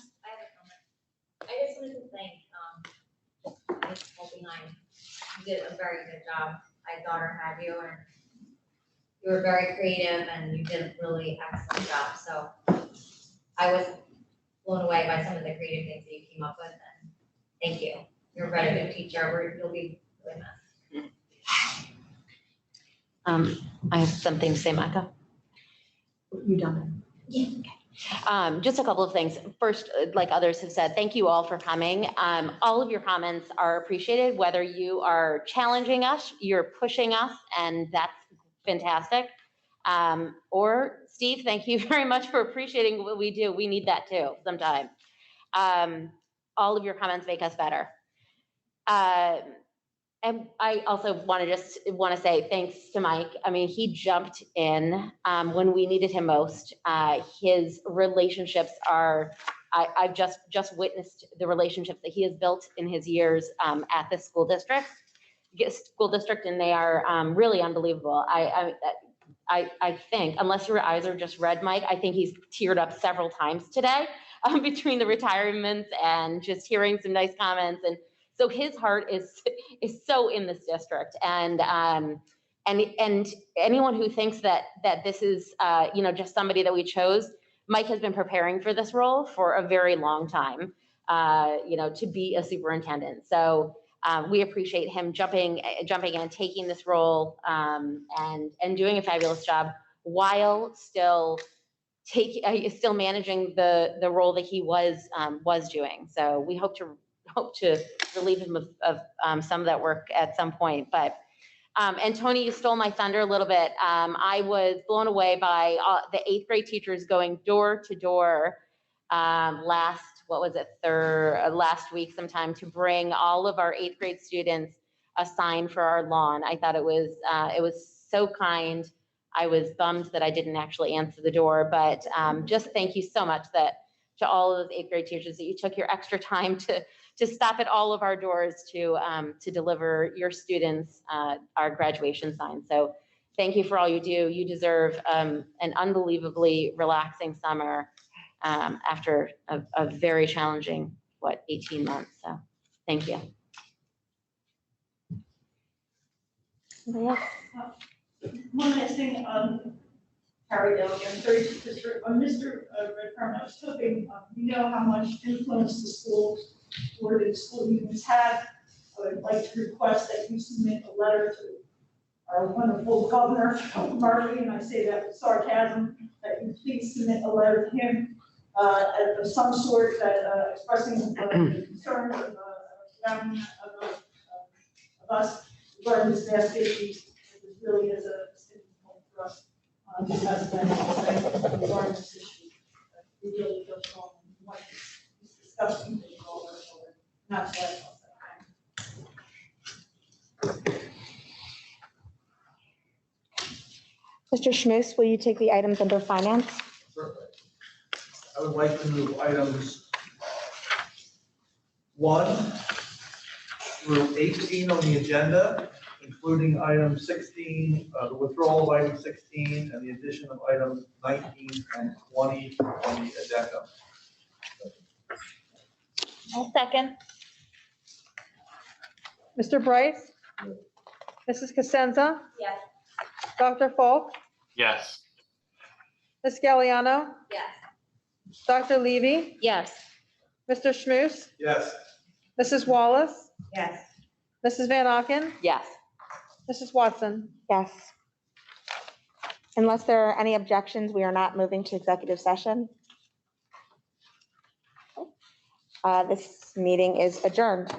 I just wanted to thank Ms. Mulvey-Hine. You did a very good job. I thought I had you, and you were very creative, and you did a really excellent job. So I was blown away by some of the creative things that you came up with, and Thank you. You're a very good teacher. You'll be really missed. I have something to say, Micah. You done? Just a couple of things. First, like others have said, thank you all for coming. All of your comments are appreciated, whether you are challenging us, you're pushing us, and that's fantastic. Or Steve, thank you very much for appreciating what we do. We need that too sometimes. All of your comments make us better. And I also want to say thanks to Mike. I mean, he jumped in when we needed him most. His relationships are, I've just witnessed the relationships that he has built in his years at this school district, and they are really unbelievable. I think, unless your eyes are just red, Mike, I think he's teared up several times today between the retirements and just hearing some nice comments. And so his heart is so in this district. And anyone who thinks that this is just somebody that we chose, Mike has been preparing for this role for a very long time, to be a superintendent. So we appreciate him jumping in and taking this role and doing a fabulous job while still managing the role that he was doing. So we hope to relieve him of some of that work at some point. But and Tony, you stole my thunder a little bit. I was blown away by the 8th grade teachers going door to door last week sometime to bring all of our 8th grade students a sign for our lawn. I thought it was so kind. I was bummed that I didn't actually answer the door, but just thank you so much to all of those 8th grade teachers that you took your extra time to stop at all of our doors to deliver your students our graduation sign. So thank you for all you do. You deserve an unbelievably relaxing summer after a very challenging, 18 months. So thank you. One last thing, Harry Dell, again, 32th District, Mr. Redfern, I was hoping, you know how much influence the schools or the school unions have. I would like to request that you submit a letter to our wonderful governor, Murphy, and I say that with sarcasm, that you please submit a letter to him of some sort that expressing the concern of us regarding this vast issue. It really is a sticking point for us. As been regarding this issue, we really feel strong and want this discussion to go over children, not to let us. Mr. Schmus, will you take the items under finance? Certainly. I would like to move items 1 through 18 on the agenda, including item 16, the withdrawal of item 16, and the addition of items 19 and 20 on the addendum. I'll second. Mr. Bryce? Mrs. Cosenza? Yes. Dr. Falk? Yes. Ms. Galliano? Yes. Dr. Levy? Yes. Mr. Schmus? Yes. Mrs. Wallace? Yes. Mrs. Van Auken? Yes. Mrs. Watson? Yes. Unless there are any objections, we are not moving to executive session. This meeting is adjourned.